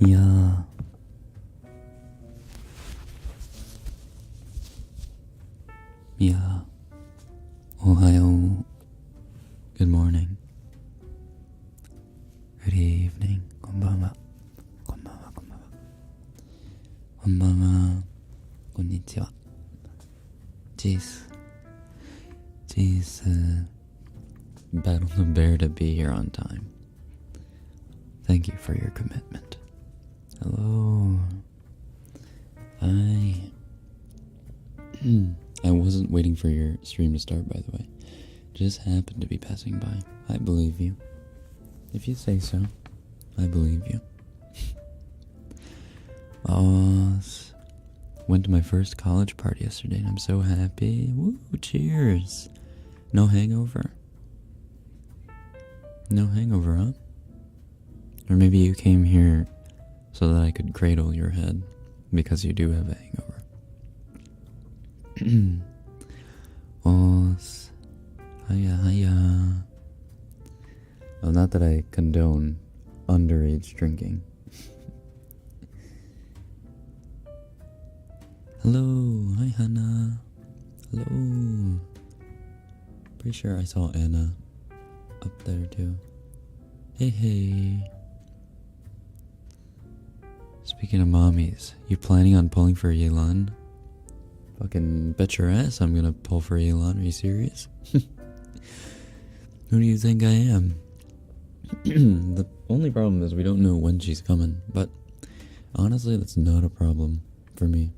Yeah. Yeah. Ohayo. Good morning. Good evening. Konbanwa. Konbanwa, konbanwa. Konbanwa. Konnichiwa. Jeez. Battle the bear to be here on time. Thank you for your commitment. Hello. I wasn't waiting for your stream to start, by the way. Just happened to be passing by. I believe you. If you say so, I believe you. Went to my first college party yesterday and I'm so happy. Woo, cheers. No hangover? No hangover, huh? Or maybe you came here so that I could cradle your head because you do have a hangover. Hiya. Well, not that I condone underage drinking. Hello, hi Hannah. Hello. Pretty sure I saw Anna up there too. Hey. Speaking of mommies, you planning on pulling for Yelan? Fucking bet your ass I'm gonna pull for Yelan. Are you serious? Who do you think I am? The only problem is we don't know when she's coming, but honestly that's not a problem for me.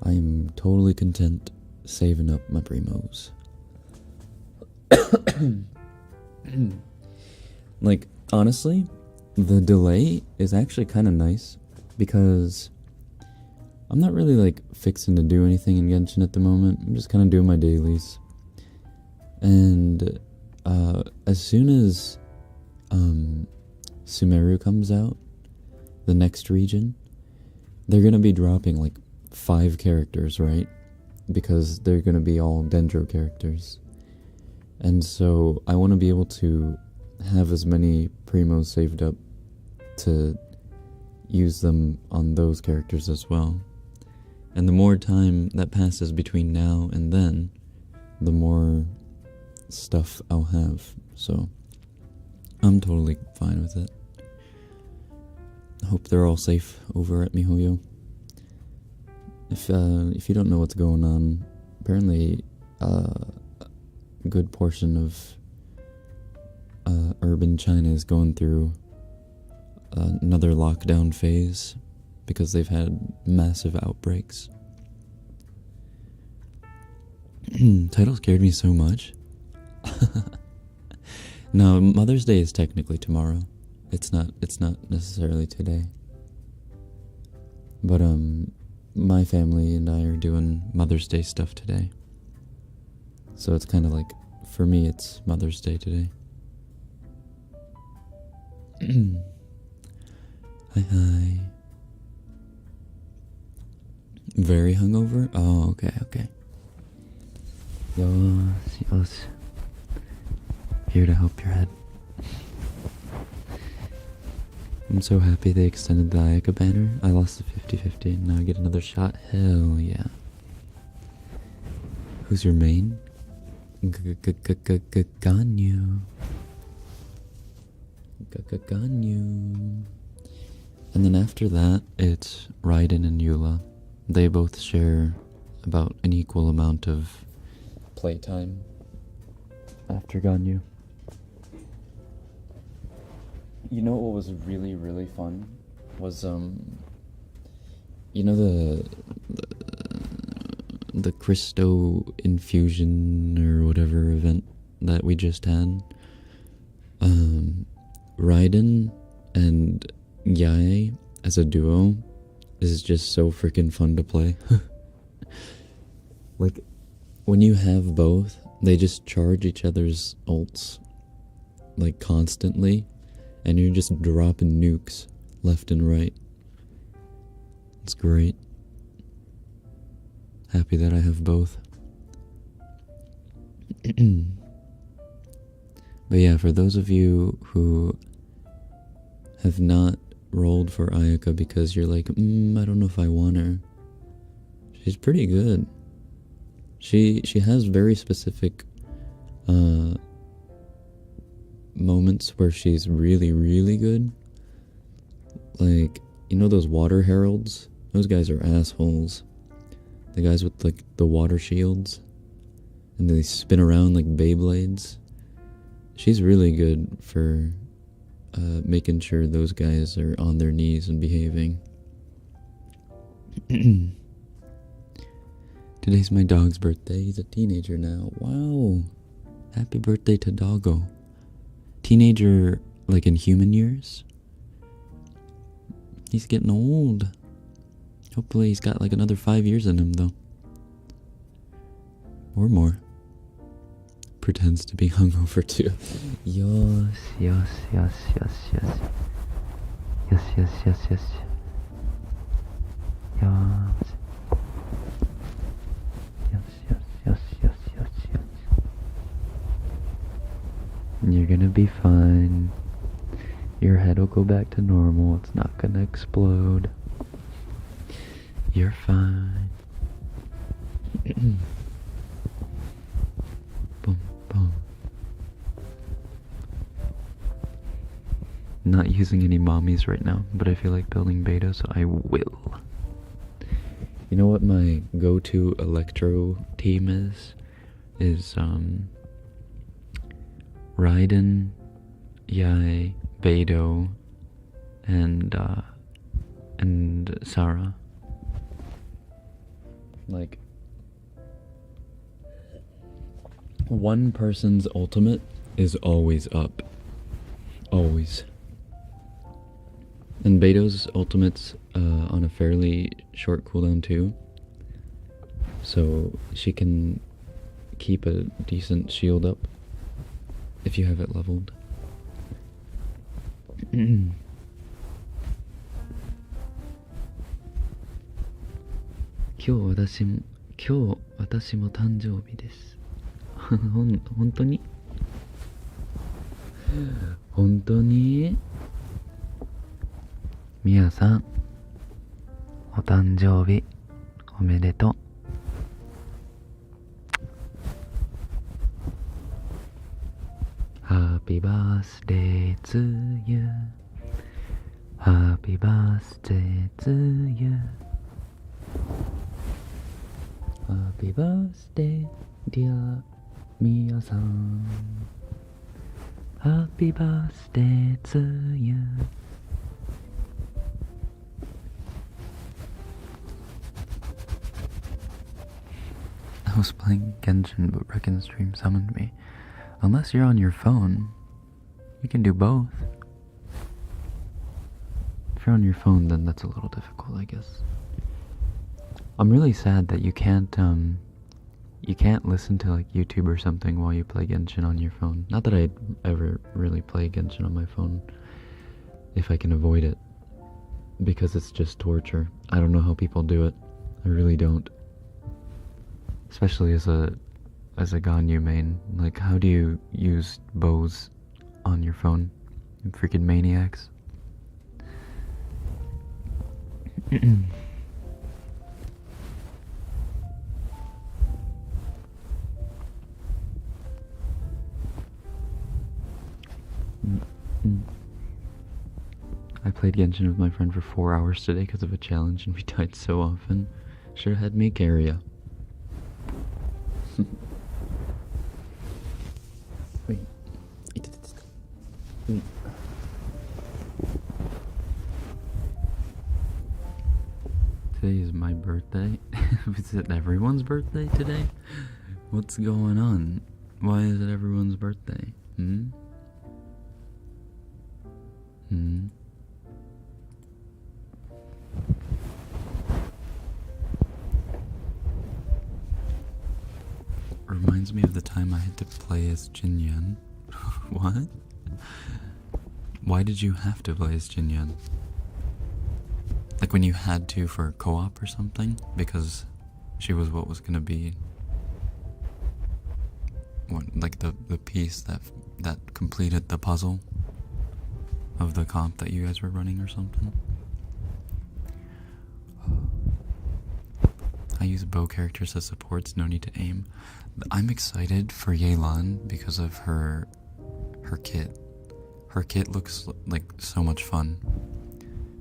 I am totally content saving up my primos. Like, honestly, the delay is actually kind of nice because I'm not really like fixing to do anything in Genshin at the moment. I'm just kind of doing my dailies. And as soon as Sumeru comes out, the next region, they're going to be dropping like 5 characters, right? Because they're going to be all Dendro characters. And so I want to be able to have as many primos saved up to use them on those characters as well. And the more time that passes between now and then, the more stuff I'll have. So I'm totally fine with it. I hope they're all safe over at MiHoYo. If you don't know what's going on, apparently a good portion of urban China is going through another lockdown phase because they've had massive outbreaks. Title scared me so much. No, Mother's Day is technically tomorrow. It's not necessarily today. But my family and I are doing Mother's Day stuff today. So it's kind of like, for me, it's Mother's Day today. Hi. Very hungover? Oh, okay. Yos. Here to help your head. I'm so happy they extended the Ayaka banner. I lost the 50-50 and now I get another shot. Hell yeah. Who's your main? Ganyu. Ganyu. And then after that, it's Raiden and Eula. They both share about an equal amount of playtime after Ganyu. You know what was really, really fun? Was, you know the Christo infusion or whatever event that we just had? Raiden and Yae as a duo is just so freaking fun to play. Like, when you have both, they just charge each other's ults, like, constantly, and you're just dropping nukes left and right. It's great. Happy that I have both. But yeah, for those of you who have not rolled for Ayaka because you're like, I don't know if I want her. She's pretty good. She has very specific moments where she's really, really good. Like, you know those water heralds? Those guys are assholes. The guys with like the water shields. And they spin around like Beyblades. She's really good for making sure those guys are on their knees and behaving. Today's my dog's birthday. He's a teenager now. Wow. Happy birthday to Doggo. Teenager, like in human years? He's getting old. Hopefully he's got like another 5 years in him though. Or more. Pretends to be hungover too. Yes, yes, yes, yes, yes. Yes, yes, yes, yes. Yes. Yes, yes, yes, yes, yes, yes. You're gonna be fine. Your head will go back to normal. It's not gonna explode. You're fine. Boom, boom. Not using any mommies right now, but I feel like building beta, so I will. You know what my go-to electro team is? Is Raiden, Yai, Beidou, and Sarah. Like, one person's ultimate is always up. Always. And Beidou's ultimate's on a fairly short cooldown too. So she can keep a decent shield up if you have it leveled. 今日私も誕生日です。本当に？本当に？みやさん、お誕生日おめでとう。Happy birthday to you. Happy birthday to you. Happy birthday, dear Mia san. Happy birthday to you. I was playing Genshin, but Rekken stream summoned me. Unless you're on your phone, you can do both. If you're on your phone, then that's a little difficult, I guess. I'm really sad that you can't listen to like YouTube or something while you play Genshin on your phone. Not that I'd ever really play Genshin on my phone, if I can avoid it, because it's just torture. I don't know how people do it. I really don't. Especially as a Ganyu main. Like, how do you use bows on your phone? You freaking maniacs. I played Genshin with my friend for 4 hours today because of a challenge, and we died so often. Should have had me carry ya. Wait. Wait. Today is my birthday. Is it everyone's birthday today? What's going on? Why is it everyone's birthday? Reminds me of the time I had to play as Jin Yan. What? Why did you have to play as Jin Yan? Like when you had to for co-op or something? Because she was what was gonna be like the piece that completed the puzzle. of the comp that you guys were running or something. I use bow characters as supports, no need to aim. I'm excited for Yelan because of her kit. Her kit looks like so much fun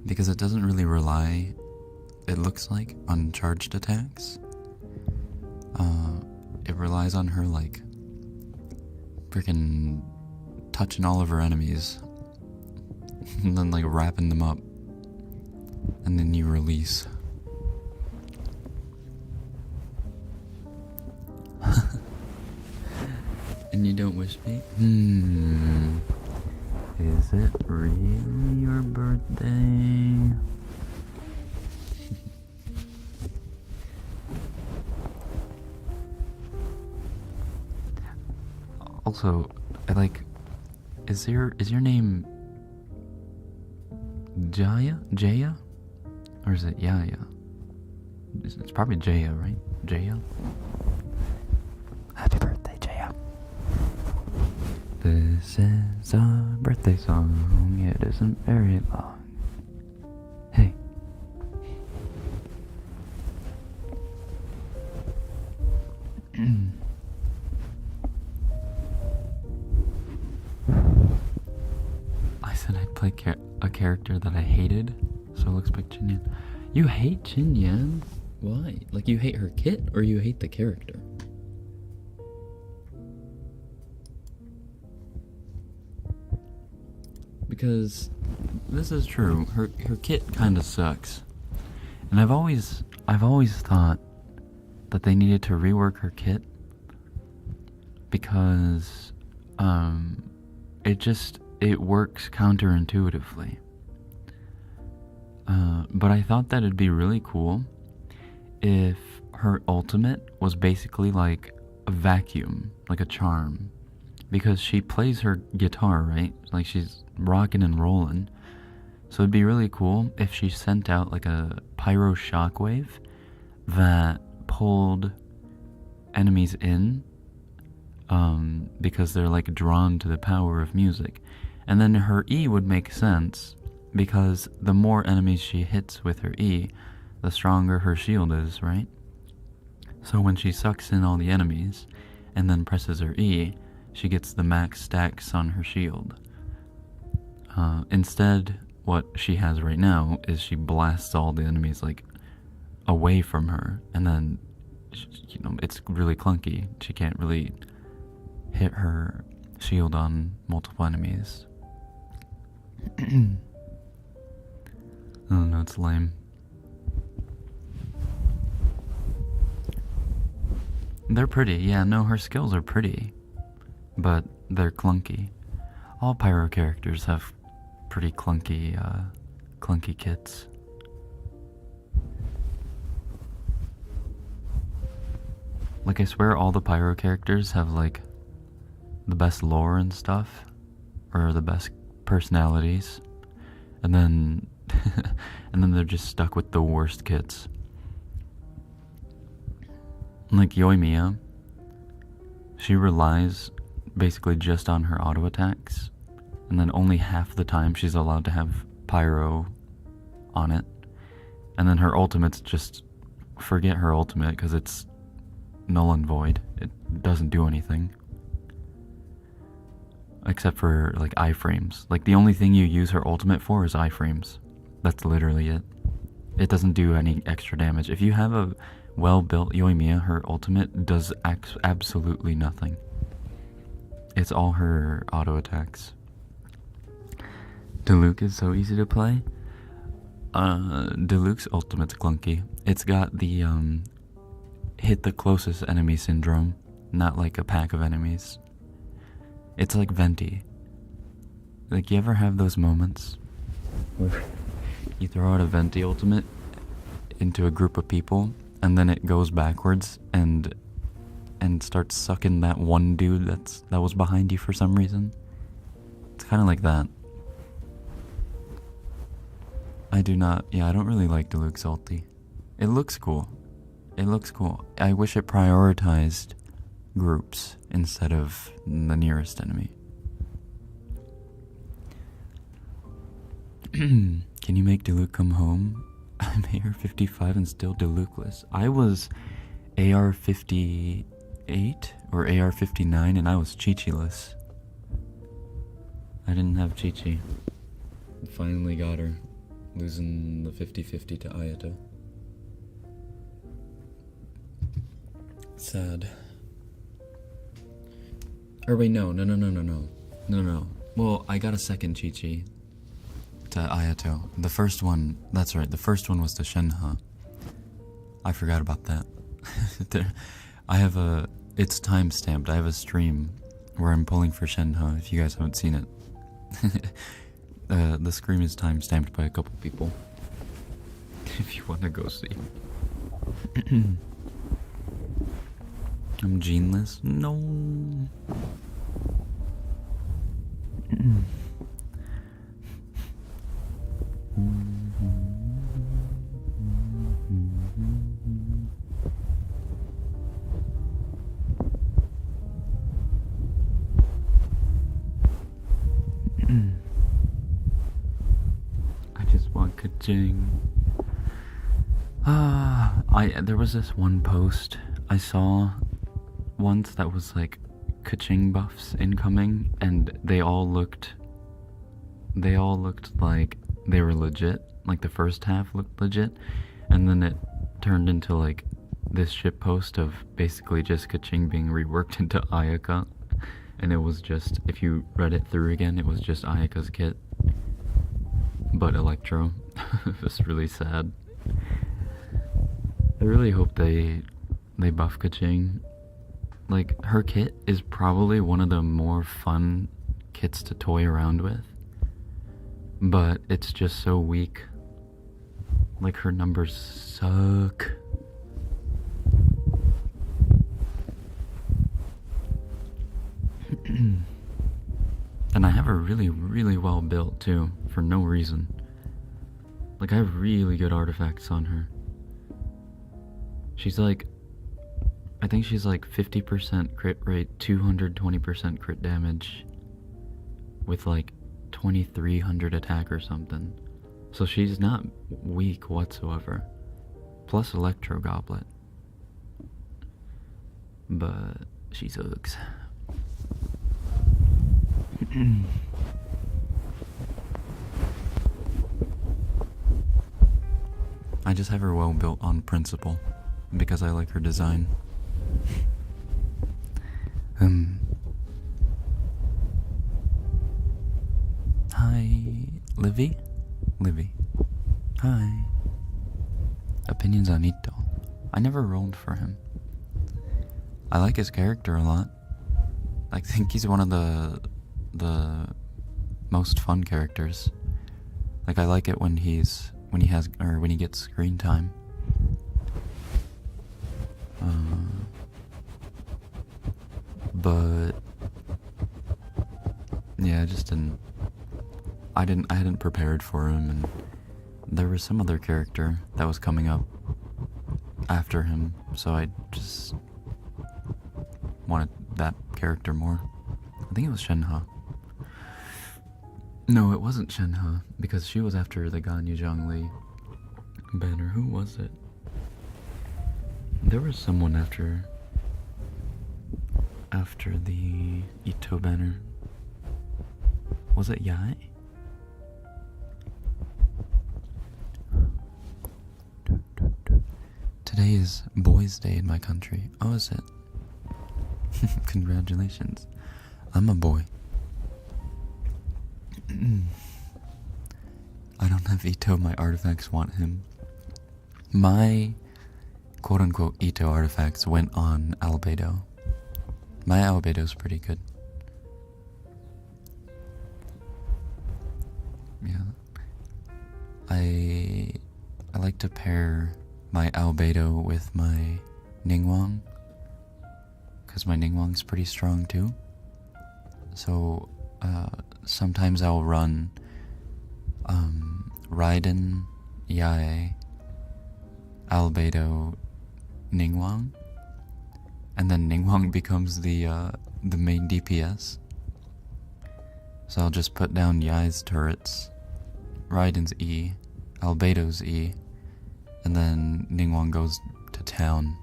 because it doesn't really rely, it looks like, on charged attacks. It relies on her like freaking touching all of her enemies and then like wrapping them up, and then you release. And you don't wish me? Is it really your birthday? Also, is your name Jaya? Or is it Yaya? It's probably Jaya, right? Jaya? Happy birthday, Jaya. This is a birthday song, it isn't very long. Hey. I said I'd play a character that I hated, so it looks like Chinyan. You hate Chinyan? Why? Like, you hate her kit, or you hate the character? Because this is true. Her kit kind of sucks, and I've always thought that they needed to rework her kit because it works counterintuitively. But I thought that it'd be really cool if her ultimate was basically like a vacuum, like a charm, because she plays her guitar, right? Like, she's rocking and rolling. So it'd be really cool if she sent out like a pyro shockwave that pulled enemies in, because they're like drawn to the power of music. And then her E would make sense, because the more enemies she hits with her E, the stronger her shield is, right? So when she sucks in all the enemies and then presses her E, she gets the max stacks on her shield. Instead, what she has right now is she blasts all the enemies like away from her, and then, you know, it's really clunky. She can't really hit her shield on multiple enemies. I don't know, it's lame. They're pretty, yeah, no, her skills are pretty, but they're clunky. All pyro characters have pretty clunky kits. Like, I swear all the pyro characters have like the best lore and stuff, or the best personalities, and then and then they're just stuck with the worst kits. Like Yoimiya, she relies basically just on her auto attacks, and then only half the time she's allowed to have pyro on it. And then her ultimate's just, forget her ultimate, because it's null and void. It doesn't do anything. Except for like iframes. Like, the only thing you use her ultimate for is iframes. That's literally it. It doesn't do any extra damage. If you have a well-built Yoimiya, her ultimate does absolutely nothing. It's all her auto attacks. Diluc is so easy to play. Diluc's ultimate's clunky. It's got the hit the closest enemy syndrome, not like a pack of enemies. It's like Venti. Like, you ever have those moments where you throw out a Venti ultimate into a group of people, and then it goes backwards and starts sucking that one dude that was behind you for some reason? It's kind of like that. I don't really like Diluc's ulti. It looks cool. I wish it prioritized groups instead of the nearest enemy. Can you make Diluc come home? I'm AR-55 and still Dilucless. I was AR-58 or AR-59 and I was Chi-Chi-less. I didn't have Chi-Chi. Finally got her. Losing the 50-50 to Ayato. Sad. Or wait, no. Well, I got a second Chi-Chi to Ayato. The first one, that's right, the first one was to Shenhe. I forgot about that. It's time-stamped. I have a stream where I'm pulling for Shenhe, if you guys haven't seen it. The stream is time-stamped by a couple people. If you want to go see. I'm geneless? No. I just want ka-ching. There was this one post I saw once that was like ka-ching buffs incoming, and they all looked like they were legit. Like the first half looked legit, and then it turned into like this shit post of basically just ka-ching being reworked into Ayaka, and it was just, if you read it through again, it was just Ayaka's kit but Electro. It was really sad. I really hope they buff ka-ching. Like, her kit is probably one of the more fun kits to toy around with, but it's just so weak. Like, her numbers suck. And I have her really, really well built too, for no reason. Like, I have really good artifacts on her. She's like, I think she's like 50% crit rate, 220% crit damage, with like 2300 attack or something. So she's not weak whatsoever. Plus Electro Goblet. But she sucks. I just have her well built on principle, because I like her design. Hi, Livy? Hi. Opinions on Ito. I never rolled for him. I like his character a lot. I think he's one of the most fun characters. Like, I like it when he gets screen time. But yeah, I hadn't prepared for him, and there was some other character that was coming up after him, so I just wanted that character more. I think it was Shenhe. No, it wasn't Shenhe, because she was after the Ganyu Zhongli banner. Who was it? There was someone after the Ito banner. Was it Yai? Today is Boys' Day in my country. Oh, is it? Congratulations. I'm a boy. I don't have Ito, my artifacts want him. My quote-unquote Ito artifacts went on Albedo. My Albedo's pretty good. Yeah. I like to pair my Albedo with my Ningguang, because my Ningguang's pretty strong too. So sometimes I'll run Raiden, Yae, Albedo, Ningguang, and then Ningguang becomes the main DPS. So I'll just put down Yae's turrets Raiden's E, Albedo's E, and then Ningguang goes to town,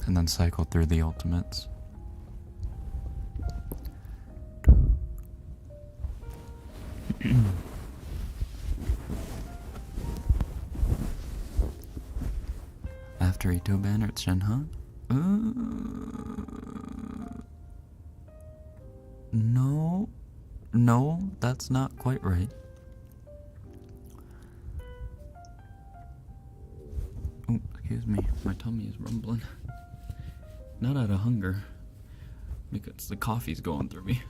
and then cycle through the ultimates. After Ito banner, it's Shenhe? No, that's not quite right. Oh, excuse me, my tummy is rumbling. Not out of hunger, because the coffee's going through me.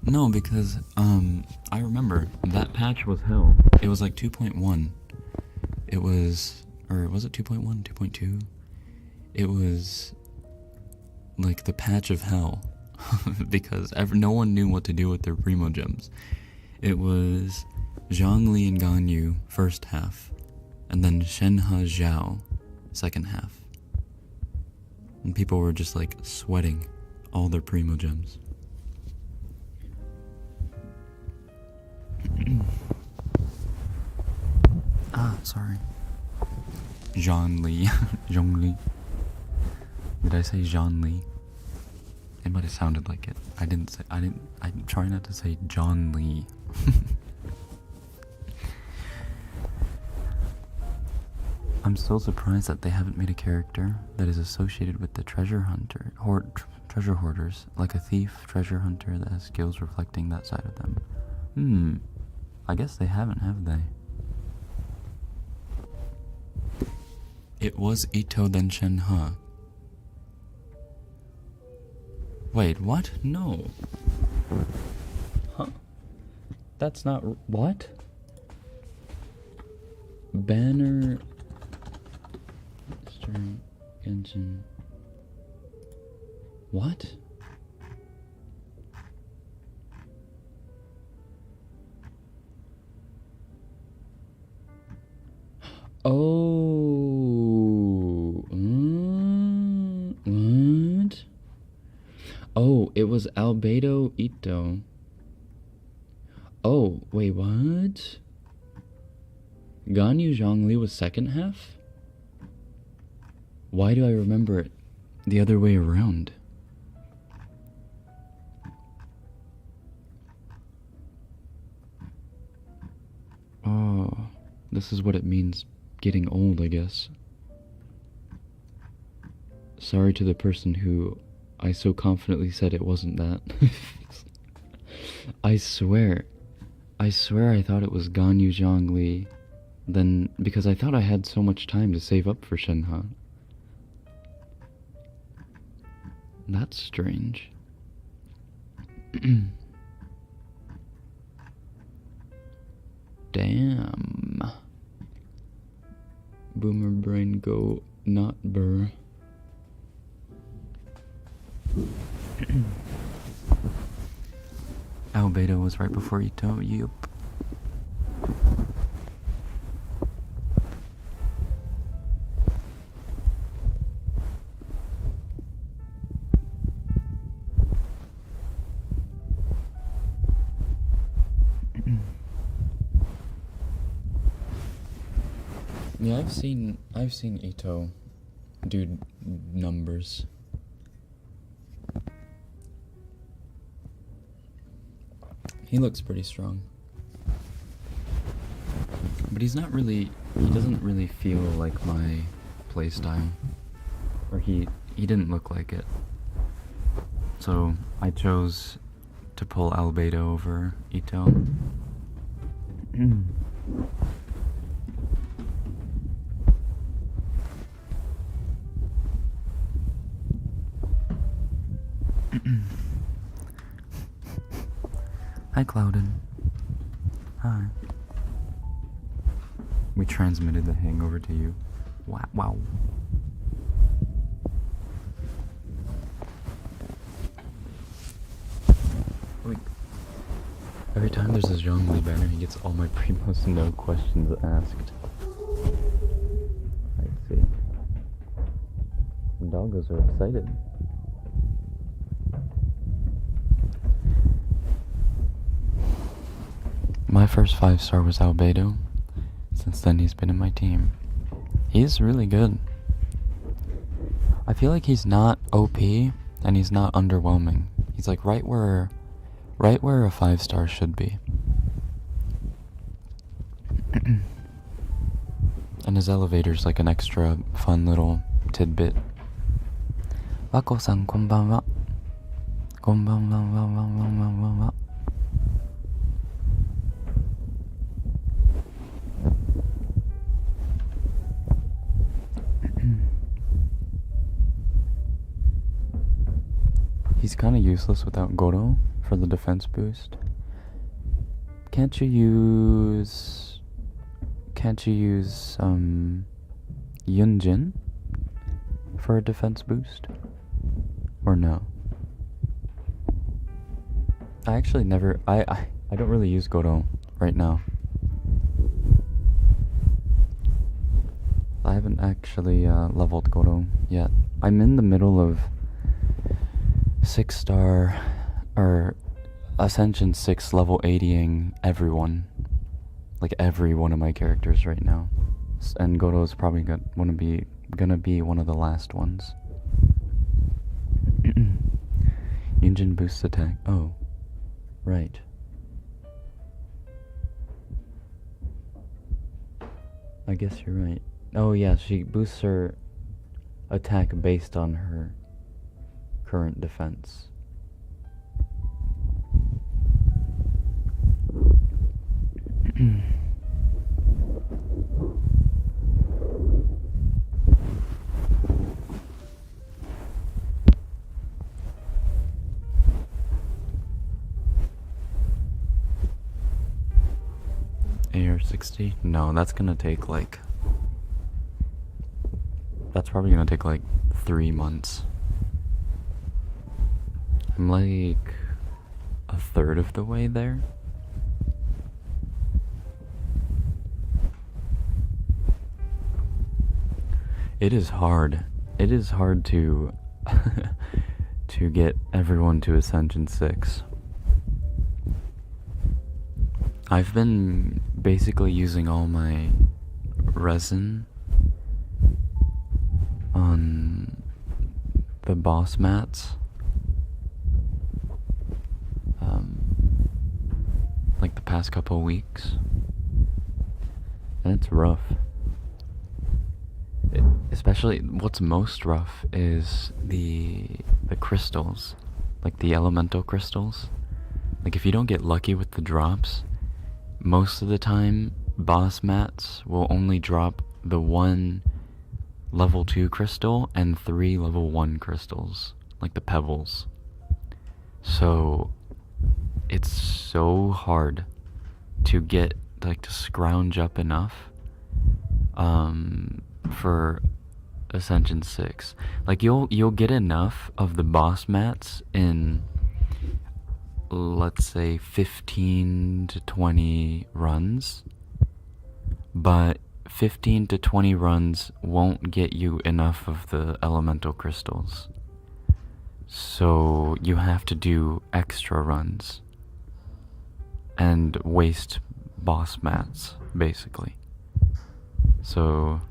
No, because, I remember, that patch was hell. It was like 2.1. It was, or was it 2.1, 2.2? It was like the patch of hell. Because no one knew what to do with their Primo Gems. It was Zhongli and Ganyu first half, and then Shenhe Zhao second half. And people were just like sweating all their Primo Gems. Sorry. Zhongli. Zhongli. Did I say Zhongli? It might have sounded like it. I'm trying not to say John Lee. I'm still surprised that they haven't made a character that is associated with the treasure treasure hoarders, like a thief treasure hunter that has skills reflecting that side of them. I guess they haven't, have they? It was Ito then Shenhe. Wait, what? No. Huh? That's not... What? Banner... Genshin... What? Oh... What? Oh, it was Albedo Ito. Oh, wait, what? Ganyu Zhongli was second half? Why do I remember it the other way around? Oh, this is what it means getting old, I guess. Sorry to the person who I so confidently said it wasn't that. I swear I thought it was Ganyu Zhongli. Then, because I thought I had so much time to save up for Shenhe. That's strange. Damn. Boomer brain go not burr. Albedo was right before Ito. Yup. Yeah, I've seen Ito do numbers. He looks pretty strong. But he doesn't really feel like my playstyle. Or he didn't look like it. So I chose to pull Albedo over Ito. Hi, Clouded. Hi. We transmitted the hangover to you. Wow. Wait. Every time there's a Zhongli banner, he gets all my Primos no questions asked. I see. The doggos are excited. My first 5-star was Albedo. Since then he's been in my team. He's really good. I feel like he's not OP and he's not underwhelming. He's like right where a 5-star should be. And his elevator's like an extra fun little tidbit. Wako-san, konbanwa. Konbanwa. He's kind of useless without Goro for the defense boost. Can't you use Yunjin for a defense boost? Or no? I actually never I don't really use Goro right now. I haven't actually leveled Goro yet. I'm in the middle of 6-star or Ascension 6 level 80ing everyone. Like every one of my characters right now. And Goro's probably gonna be one of the last ones. Yunjin boosts attack. Oh. Right. I guess you're right. Oh yeah, she boosts her attack based on her current defense. AR-60? No, that's probably gonna take like 3 months. I'm like a third of the way there. It is hard. It is hard to to get everyone to Ascension 6. I've been basically using all my resin on the boss mats. Like the past couple weeks. And it's rough. Especially what's most rough is the crystals. Like the elemental crystals. Like if you don't get lucky with the drops, most of the time boss mats will only drop the 1 level 2 crystal and 3 level 1 crystals, like the pebbles. So it's so hard to get to scrounge up enough for Ascension 6. Like you'll get enough of the boss mats in, let's say, 15 to 20 runs, but 15 to 20 runs won't get you enough of the elemental crystals. So you have to do extra runs and waste boss mats, basically. So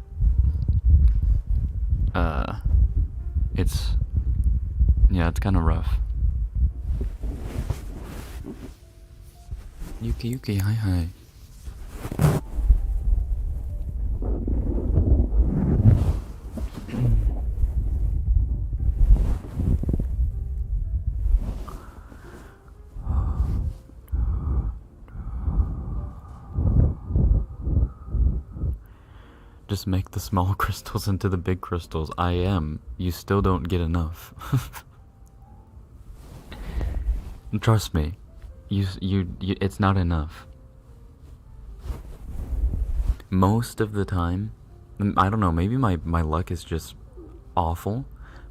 it's kind of rough. Yuki, hi. Just make the small crystals into the big crystals. I am. You still don't get enough. Trust me. You it's not enough. Most of the time, I don't know, maybe my luck is just awful,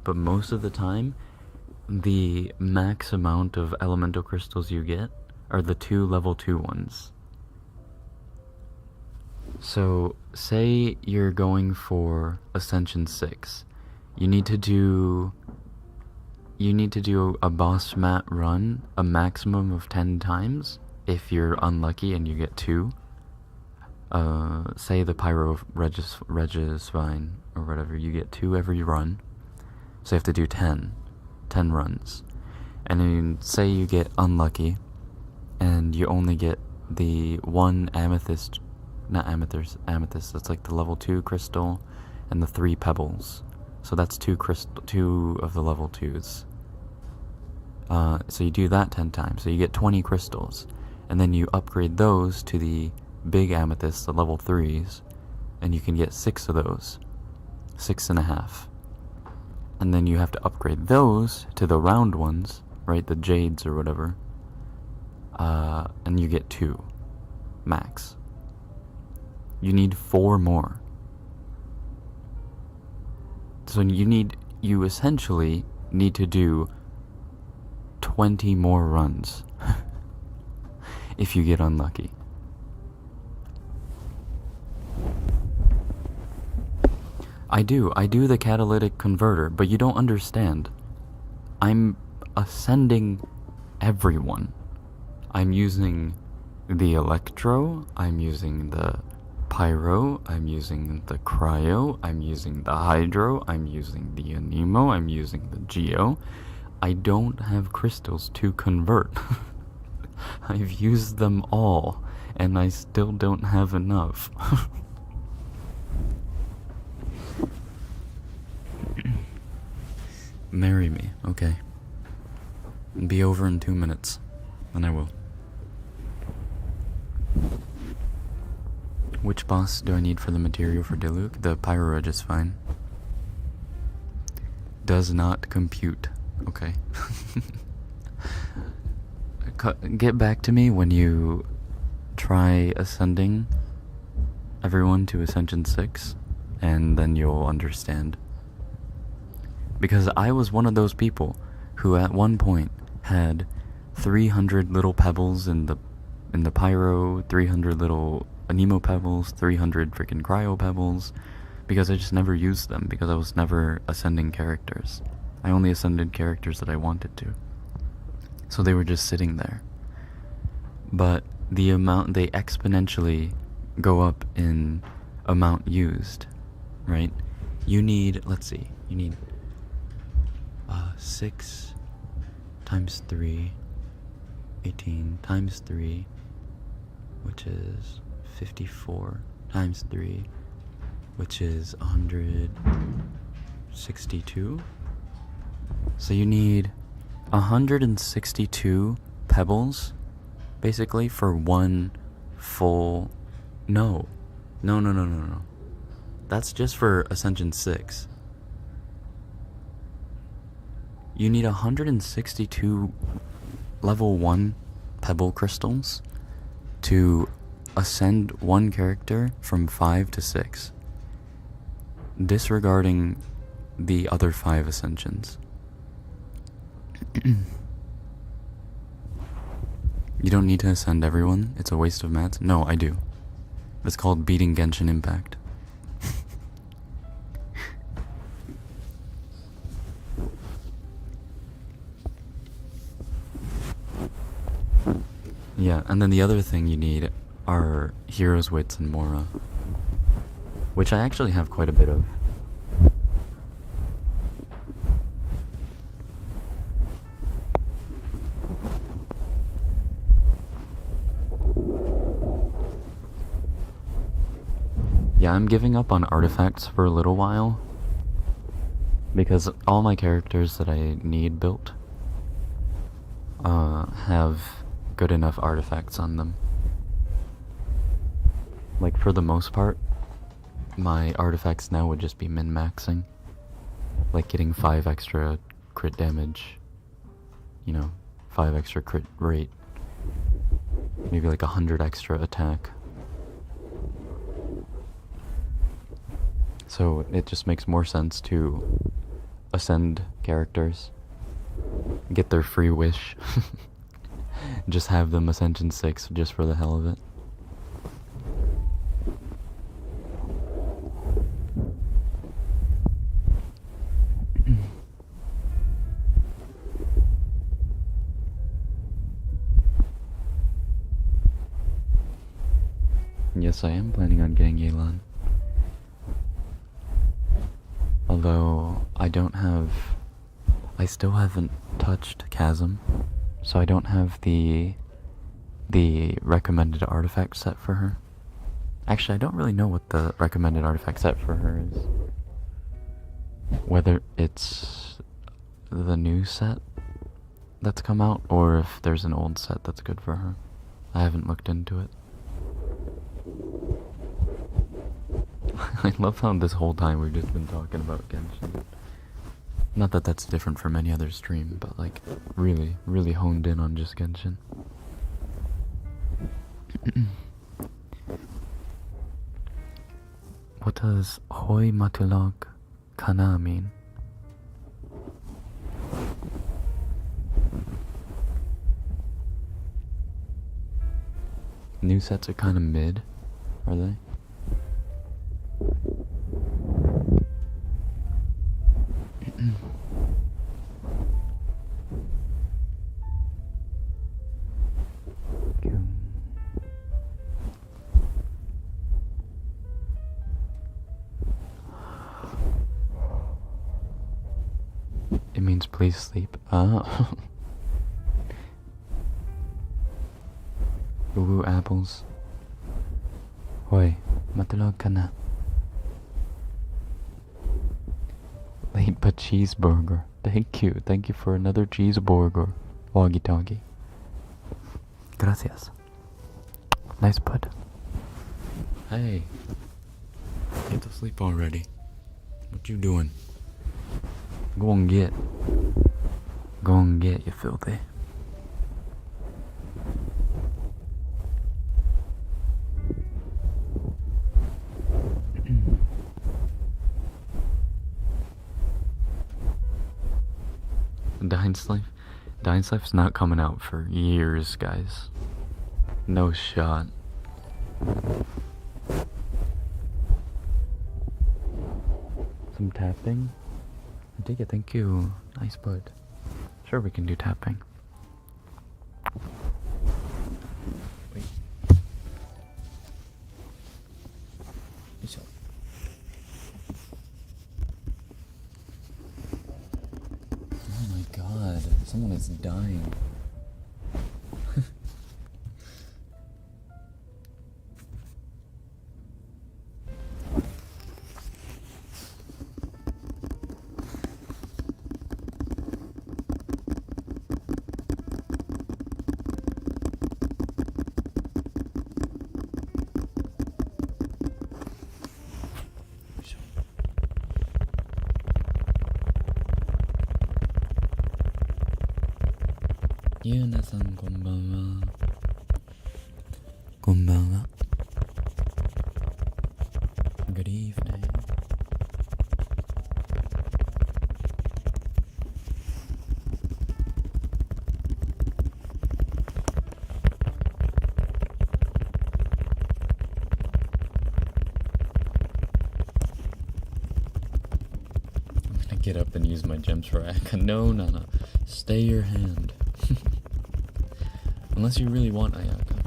but most of the time, the max amount of elemental crystals you get are the 2 level 2 ones. So, say you're going for Ascension 6. You need to do a boss mat run a maximum of 10 times if you're unlucky and you get 2, say the Pyro Regisvine or whatever, you get 2 every run, so you have to do 10 runs. And then say you get unlucky and you only get the 1 amethyst, that's like the level 2 crystal, and the 3 pebbles. So that's 2 of the level 2s. So you do that 10 times, so you get 20 crystals, and then you upgrade those to the big amethyst, the level 3s, and you can get 6 of those, 6.5. And then you have to upgrade those to the round ones, right, the jades or whatever, and you get 2 max. You need 4 more. So you essentially need to do 20 more runs if you get unlucky. I do the catalytic converter, but you don't understand. I'm ascending everyone. I'm using the electro, I'm using the pyro, I'm using the cryo, I'm using the hydro, I'm using the anemo, I'm using the geo. I don't have crystals to convert. I've used them all, and I still don't have enough. Marry me, okay. Be over in 2 minutes, and I will. Which boss do I need for the material for Diluc? The Pyro is fine. Does not compute. Okay. Get back to me when you try ascending everyone to Ascension 6, and then you'll understand. Because I was one of those people who at one point had 300 little pebbles in the pyro, 300 little anemo pebbles, 300 freaking cryo pebbles, because I just never used them, because I was never ascending characters. I only ascended characters that I wanted to. So they were just sitting there. But the amount, they exponentially go up in amount used, right? You need, let's see, you need 6 times 3, 18 times 3, which is 54 times 3, which is 162. So you need 162 pebbles, basically, for one full... No. That's just for Ascension 6. You need 162 level 1 pebble crystals to ascend one character from 5 to 6, disregarding the other 5 ascensions. You don't need to ascend everyone, it's a waste of mats. No, I do. It's called beating Genshin Impact. Yeah, and then the other thing you need are Heroes, Wits, and Mora, which I actually have quite a bit of. Yeah, I'm giving up on artifacts for a little while, because all my characters that I need built have good enough artifacts on them. Like, for the most part, my artifacts now would just be min-maxing. Like getting 5 extra crit damage, 5 extra crit rate, maybe like 100 extra attack. So it just makes more sense to ascend characters, get their free wish, just have them Ascension 6 just for the hell of it. Yes, I am planning on getting Yelan. Although, I still haven't touched Chasm, so I don't have the recommended artifact set for her. Actually, I don't really know what the recommended artifact set for her is. Whether it's the new set that's come out, or if there's an old set that's good for her. I haven't looked into it. I love how this whole time we've just been talking about Genshin. Not that that's different from any other stream, but like, really, really honed in on just Genshin. What does Hoi Matulog Kana mean? New sets are kind of mid, are they? It means please sleep. Ah. Ooh, apples. Hoi, matulog ka na. Late but cheeseburger. Thank you for another cheeseburger. Wagi-togi. Gracias. Nice bud. Hey, get to sleep already. What you doing? Go and get, you filthy. Dyslex's not coming out for years, guys. No shot. Some tapping? I dig it, thank you. Nice bud. Sure, we can do tapping. Wait. Oh my god, someone is dying. Yuna-san, konbanwa. Konbanwa. Good evening. I'm gonna get up and use my gems for Ayaka. No, Nana. Stay your hand. Unless you really want Ayaka.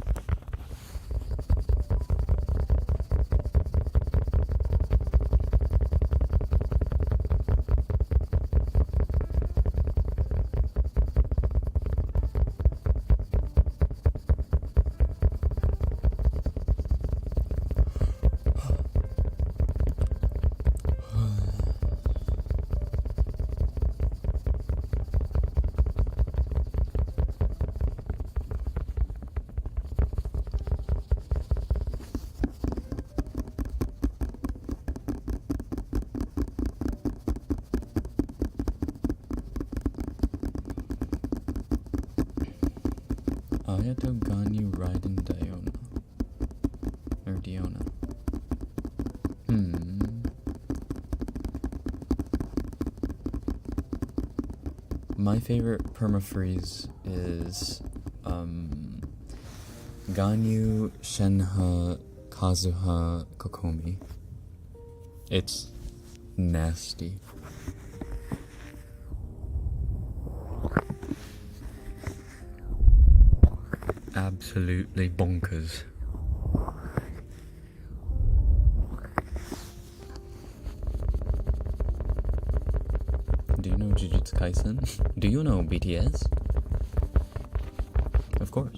Ayato Ganyu Raiden Diona. Or Diona. My favorite permafreeze is Ganyu Shenha Kazuha Kokomi. It's nasty. Absolutely bonkers. Tyson. Do you know BTS? Of course.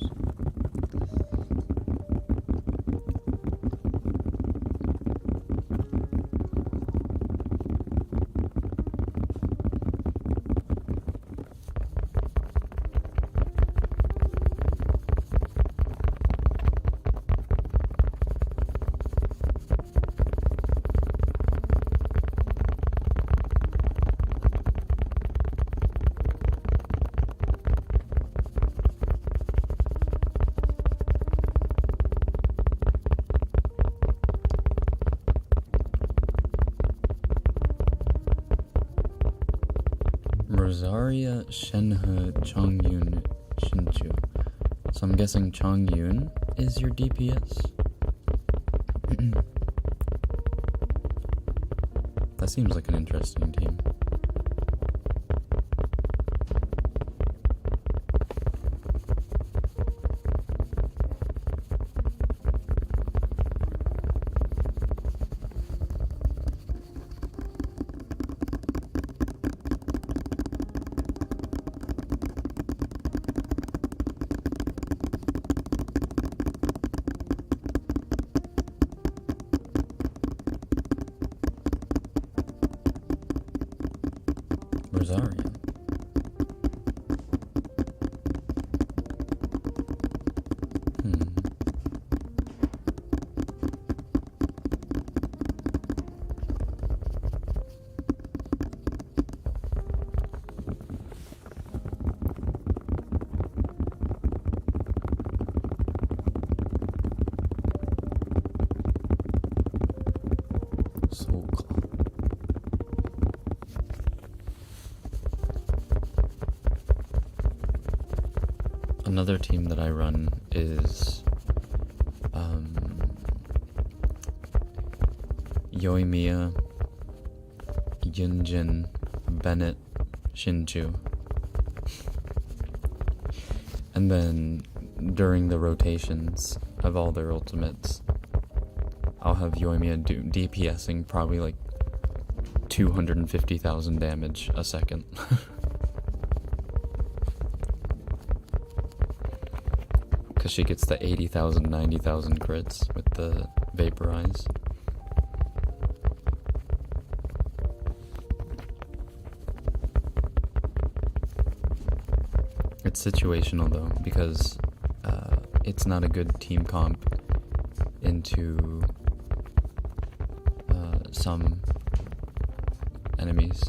Rosaria Shenhe Chongyun Shinchu. So I'm guessing Chongyun is your DPS? That seems like an interesting team. Rosaria. Soul Claw. Another team that I run is Yoimiya, Yunjin, Bennett, Shinchu. And then during the rotations of all their ultimates, I'll have Yoimiya do DPSing probably like 250,000 damage a second. Because she gets the 80,000, 90,000 crits with the Vaporize. It's situational though, because it's not a good team comp into some enemies.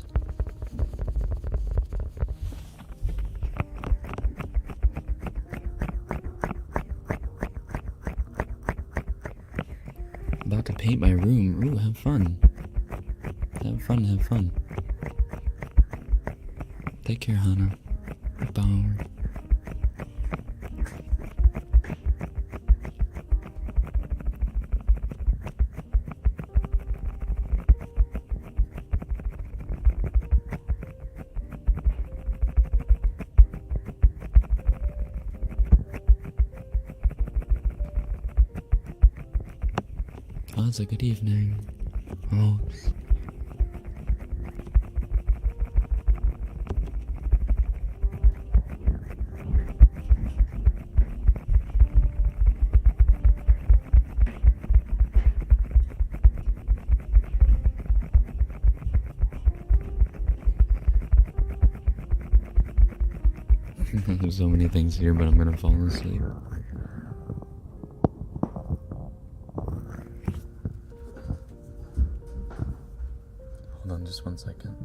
About to paint my room. Ooh, have fun. Have fun, have fun. Take care, Hannah. Bye. Oh, it's a good evening. Oh. There's so many things here, but I'm gonna fall asleep. Hold on just 1 second.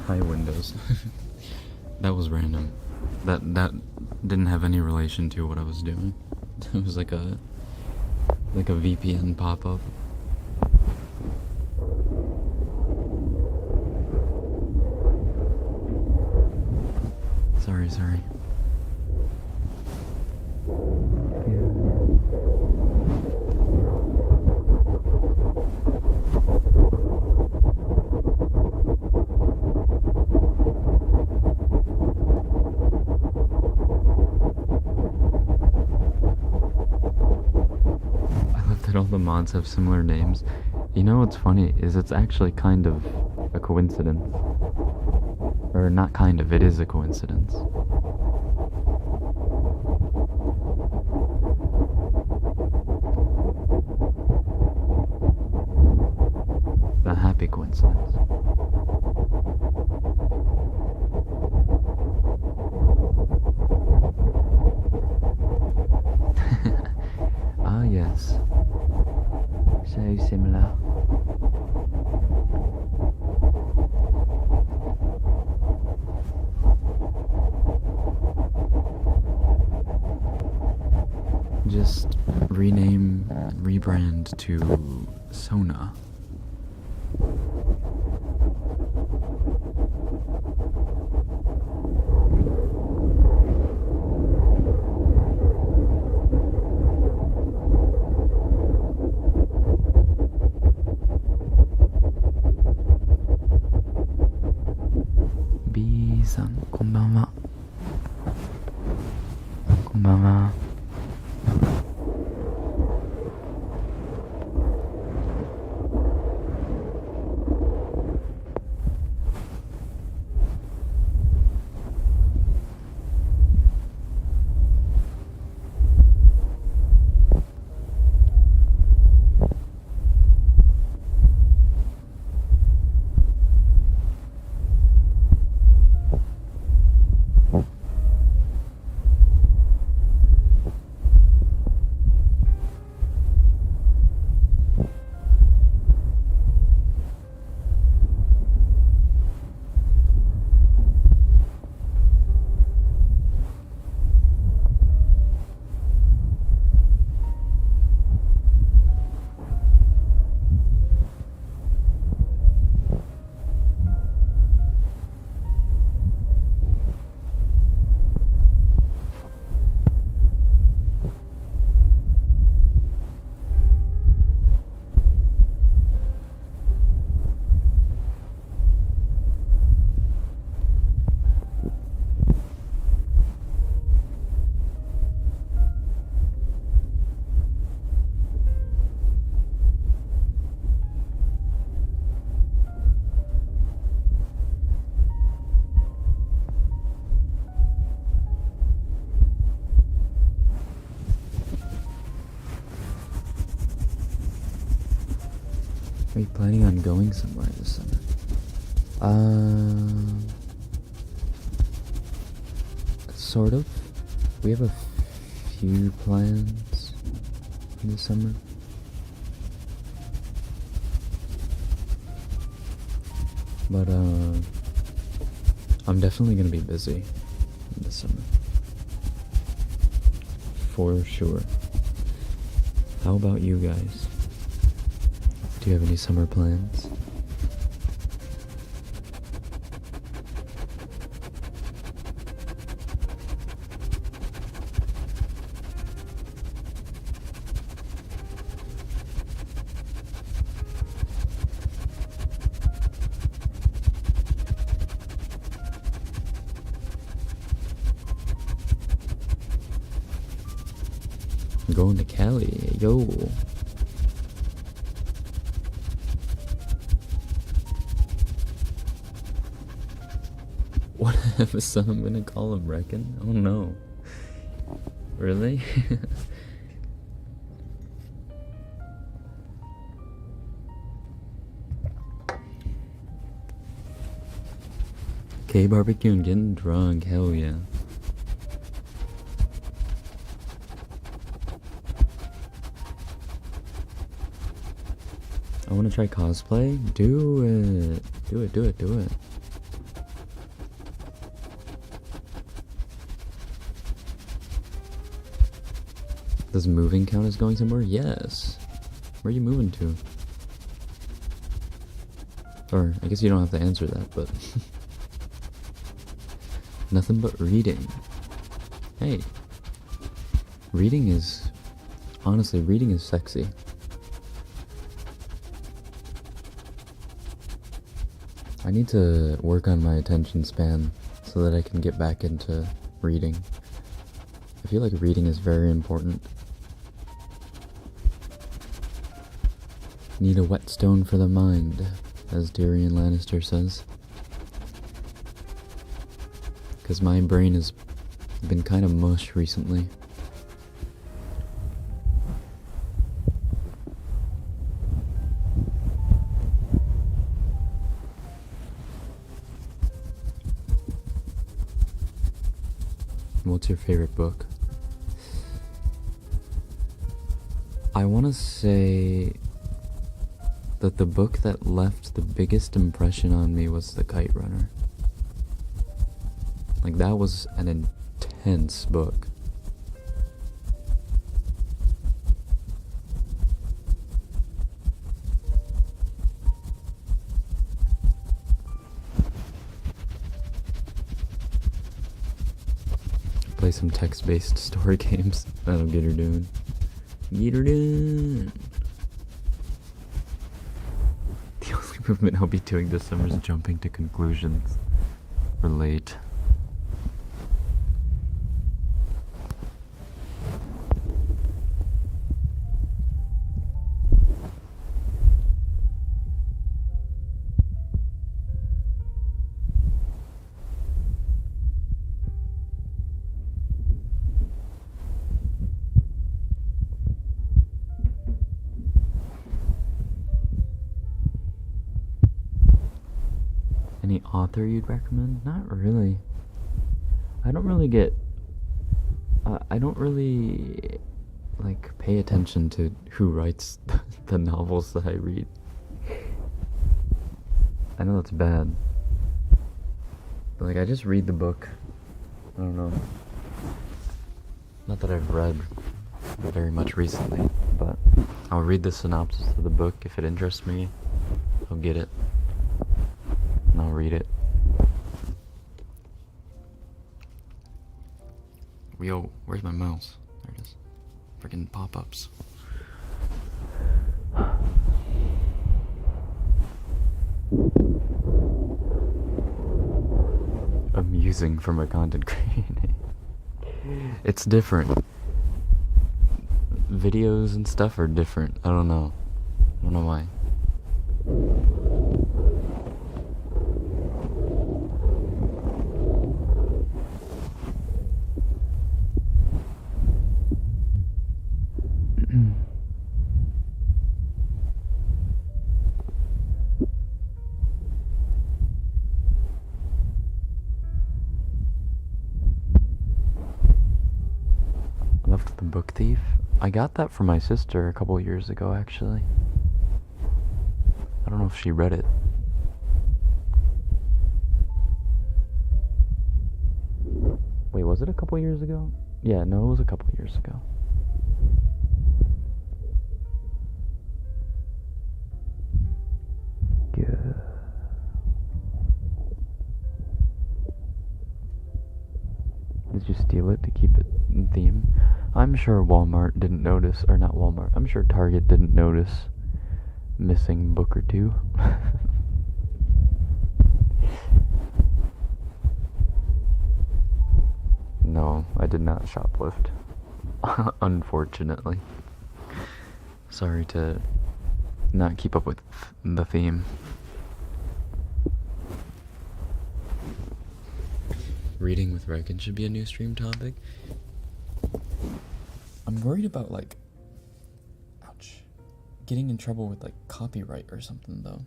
Hi, Windows. That was random. That didn't have any relation to what I was doing. It was like a Like a VPN pop-up. Sorry. That all the mods have similar names. You know what's funny is it's actually kind of a coincidence. Or not kind of, it is a coincidence. A happy coincidence. Ah yes. So similar. Just rebrand to Sona. B さん、こんばんは。こんばんは。Are you planning on going somewhere this summer? Sort of. We have a few plans for the summer. But, I'm definitely gonna be busy this summer. For sure. How about you guys? Do you have any summer plans? I'm going to Cali, yo. What episode I'm gonna call him Rekken? Oh no. Really? K-barbecue and getting drunk, hell yeah. I wanna try cosplay? Do it. Do it. Does moving count as going somewhere? Yes. Where are you moving to? Or, I guess you don't have to answer that, but... Nothing but reading. Hey. Reading is... Honestly, reading is sexy. I need to work on my attention span so that I can get back into reading. I feel like reading is very important. Need a whetstone for the mind, as Tyrion Lannister says. Because my brain has been kind of mush recently. What's your favorite book? I want to say that the book that left the biggest impression on me was The Kite Runner. Like, that was an intense book. Play some text-based story games. That'll get her doing. Get her done. The only movement I'll be doing this summer is jumping to conclusions. Relate. Any author you'd recommend? Not really. I don't really get... I don't really, like, pay attention to who writes the novels that I read. I know that's bad. But, like, I just read the book. I don't know. Not that I've read very much recently, but I'll read the synopsis of the book. If it interests me, I'll get it. And I'll read it. Yo, where's my mouse? There it is. Freaking pop-ups. Amusing for my content creating. It's different. Videos and stuff are different. I don't know. I don't know why. Left the Book Thief. I got that from my sister a couple years ago, actually. I don't know if she read it. Wait, was it a couple years ago? Yeah, no, it was a couple years ago. Good. Did you steal it to keep it in theme? I'm sure Walmart didn't notice, or not Walmart, I'm sure Target didn't notice missing book or two. No, I did not shoplift. Unfortunately. Sorry to not keep up with the theme. Reading with Rekken should be a new stream topic. I'm worried about, like, ouch, getting in trouble with, like, copyright or something, though.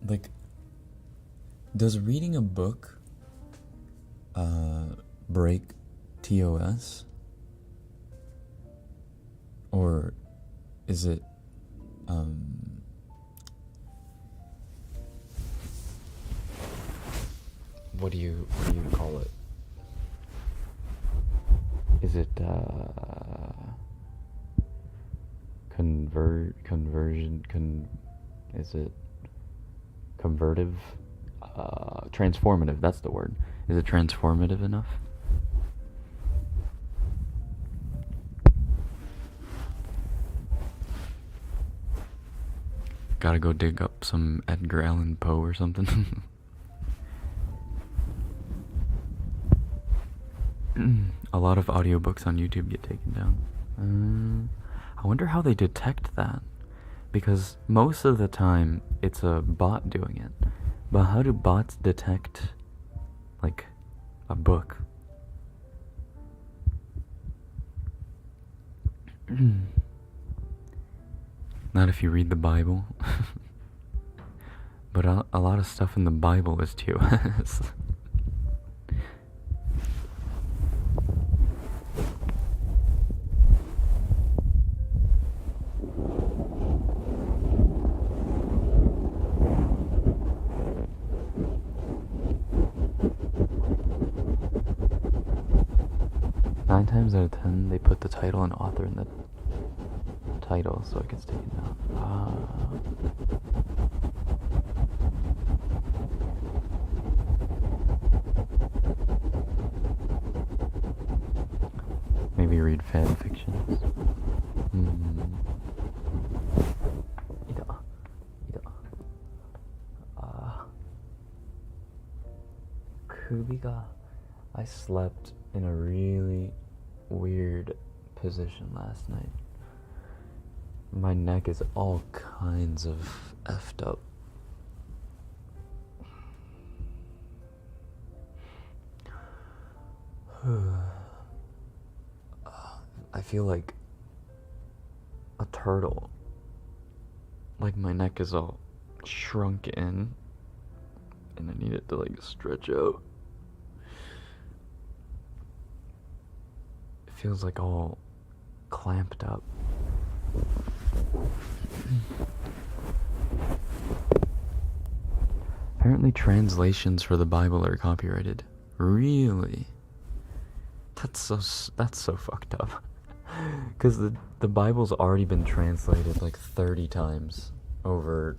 Like, does reading a book break TOS? Or is it, what do you call it? Is Is it is it convertive? Transformative, that's the word. Is it transformative enough? Gotta go dig up some Edgar Allan Poe or something. A lot of audiobooks on YouTube get taken down. I wonder how they detect that. Because most of the time, it's a bot doing it. But how do bots detect, like, a book? Not if you read the Bible. But a lot of stuff in the Bible is TOS. Nine times out of 10, they put the title and author in the title, so it gets taken out. Maybe read fan fictions. Kubiga. I slept in a really weird position last night. My neck is all kinds of effed up. I feel like a turtle. Like my neck is all shrunk in and I need it to like stretch out. It feels like all clamped up. Apparently translations for the Bible are copyrighted. Really? That's so fucked up. Because the Bible's already been translated like 30 times over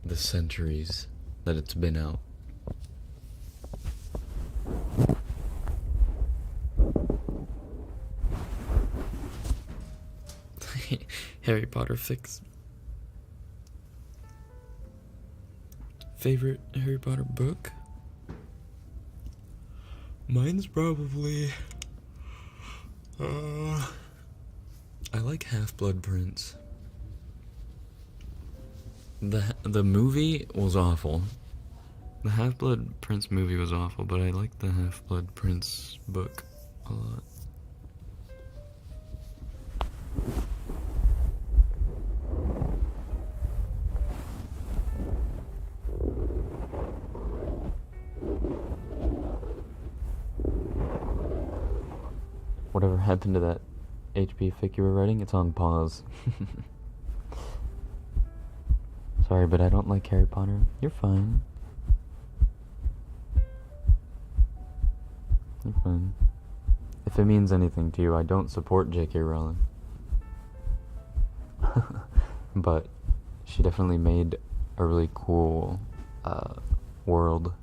the centuries that it's been out. Harry Potter fix. Favorite Harry Potter book? Mine's probably I like Half-Blood Prince. The movie was awful. The Half-Blood Prince movie was awful, but I like the Half-Blood Prince book a lot. Whatever happened to that HP fic you were writing? It's on pause. Sorry, but I don't like Harry Potter. You're fine. You're fine. If it means anything to you, I don't support J.K. Rowling. But she definitely made a really cool world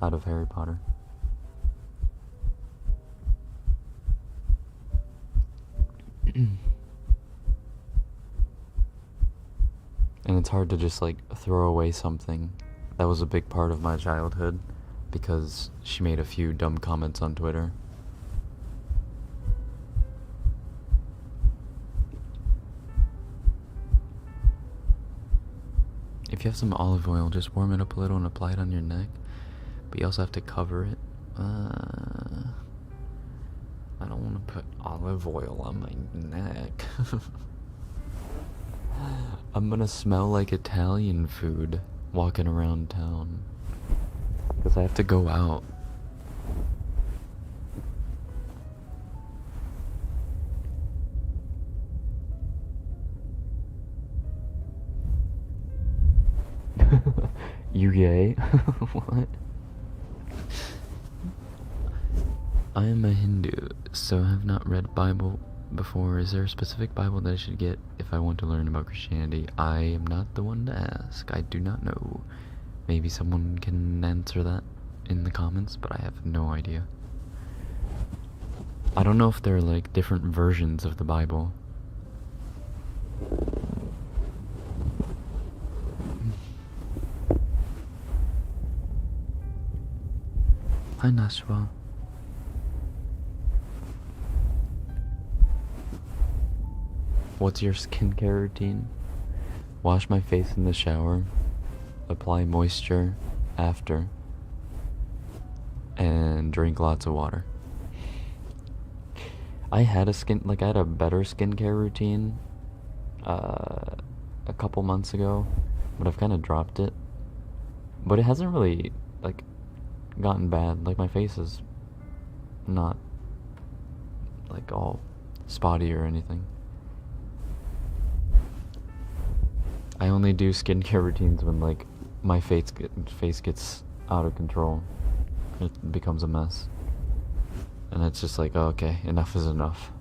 out of Harry Potter. And it's hard to just like throw away something that was a big part of my childhood because she made a few dumb comments on Twitter. If you have some olive oil, just warm it up a little and apply it on your neck, but you also have to cover it. I don't want to put olive oil on my neck. I'm gonna smell like Italian food walking around town. Because I have to go out. You gay? What? I am a Hindu, so I have not read Bible before. Is there a specific Bible that I should get if I want to learn about Christianity? I am not the one to ask. I do not know. Maybe someone can answer that in the comments, but I have no idea. I don't know if there are like different versions of the Bible. Hi Nashwa. What's your skincare routine? Wash my face in the shower, apply moisture after, and drink lots of water. I had a better skincare routine a couple months ago, but I've kind of dropped it. But it hasn't really like gotten bad. Like my face is not like all spotty or anything. I only do skincare routines when like my face gets out of control. It becomes a mess. And it's just like, oh, okay, enough is enough.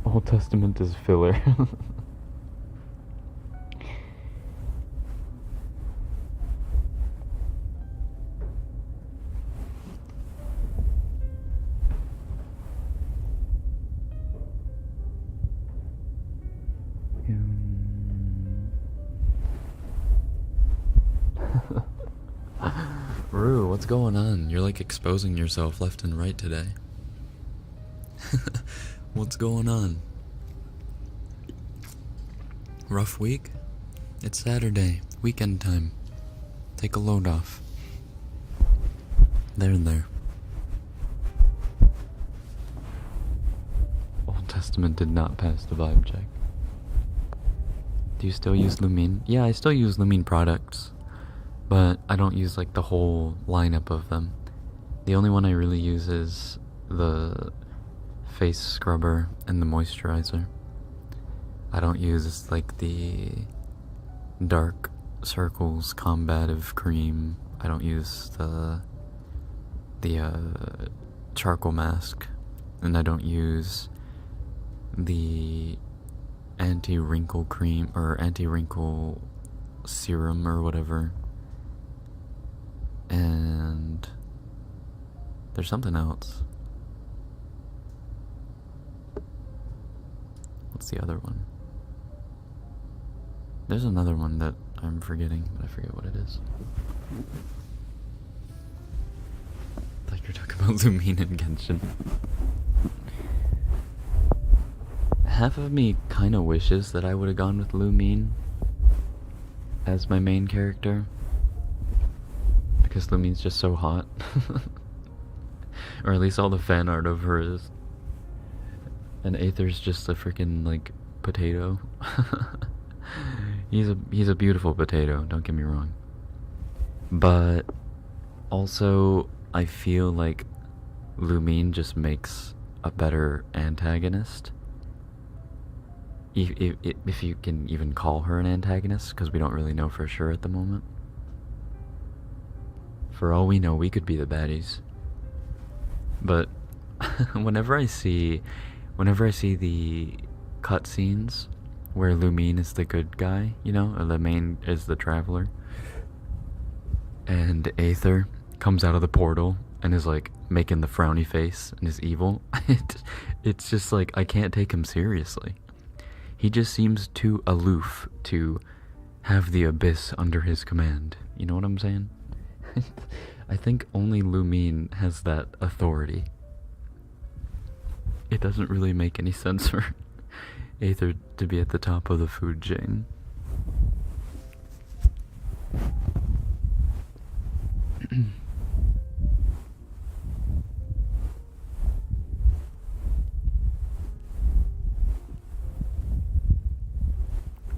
Old Testament is filler. Rue, what's going on? You're like exposing yourself left and right today. What's going on? Rough week? It's Saturday, weekend time. Take a load off. There. Old Testament did not pass the vibe check. Do you still use Lumine? Yeah, I still use Lumine products, but I don't use like the whole lineup of them. The only one I really use is the face scrubber and the moisturizer. I don't use like the dark circles combative cream. I don't use the charcoal mask, and I don't use the anti-wrinkle cream or anti-wrinkle serum or whatever. And there's something else. What's the other one? There's another one that I'm forgetting, but I forget what it is. I thought you were talking about Lumine and Genshin. Half of me kind of wishes that I would have gone with Lumine as my main character, because Lumine's just so hot. Or at least all the fan art of her is. And Aether's just a freaking like potato. He's a beautiful potato, don't get me wrong. But also I feel like Lumine just makes a better antagonist. If you can even call her an antagonist, because we don't really know for sure at the moment. For all we know, we could be the baddies. But whenever I see the cutscenes where Lumine is the good guy, you know, or the main is the traveler, and Aether comes out of the portal and is like making the frowny face and is evil, it's just like I can't take him seriously. He just seems too aloof to have the abyss under his command. You know what I'm saying? I think only Lumine has that authority. It doesn't really make any sense for Aether to be at the top of the food chain.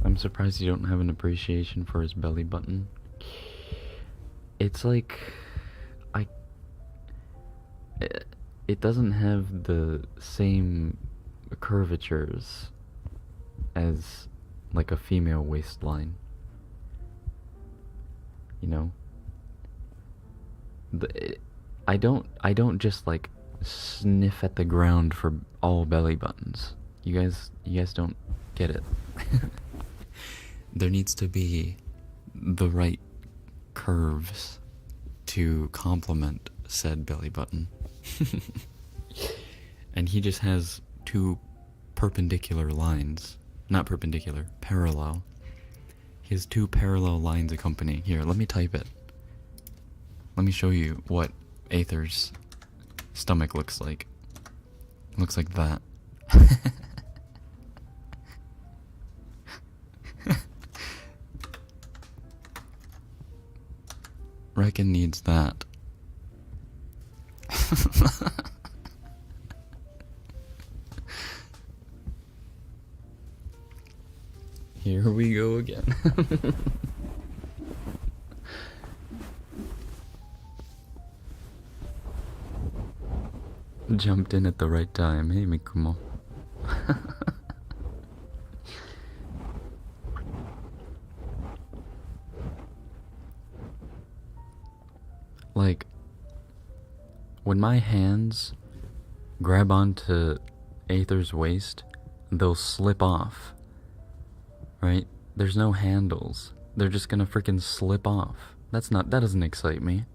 I'm surprised you don't have an appreciation for his belly button. It's like it doesn't have the same curvatures as like a female waistline. You know? I don't just like sniff at the ground for all belly buttons. You guys don't get it. There needs to be the right curves to complement said belly button. And he just has two perpendicular lines. Not perpendicular, parallel. He has two parallel lines accompanying. Here, let me type it. Let me show you what Aether's stomach looks like. It looks like that. Rekken needs that. Here we go again. Jumped in at the right time. Hey, Mikumo. Like, when my hands grab onto Aether's waist, they'll slip off. Right? There's no handles. They're just gonna freaking slip off. That doesn't excite me.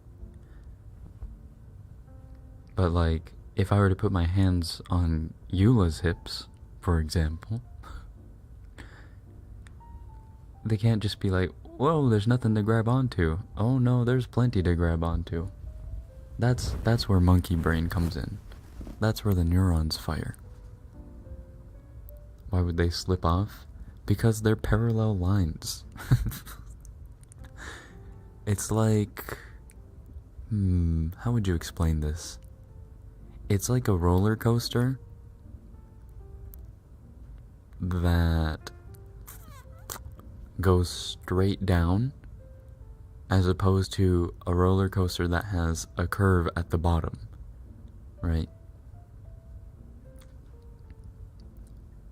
But like, if I were to put my hands on Eula's hips, for example, they can't just be like, whoa, there's nothing to grab onto. Oh no, there's plenty to grab onto. That's where monkey brain comes in. That's where the neurons fire. Why would they slip off? Because they're parallel lines. It's like, how would you explain this? It's like a roller coaster that goes straight down, as opposed to a roller coaster that has a curve at the bottom, right?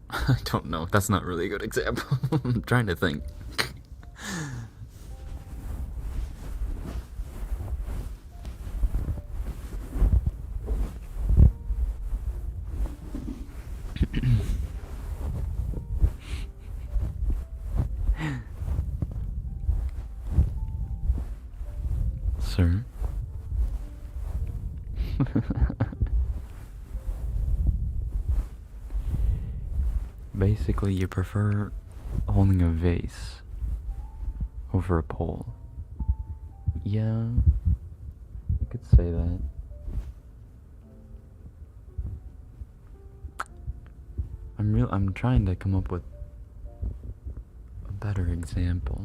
I don't know. That's not really a good example. I'm trying to think. Sir? Basically, you prefer holding a vase over a pole. Yeah, you could say that. I'm trying to come up with a better example.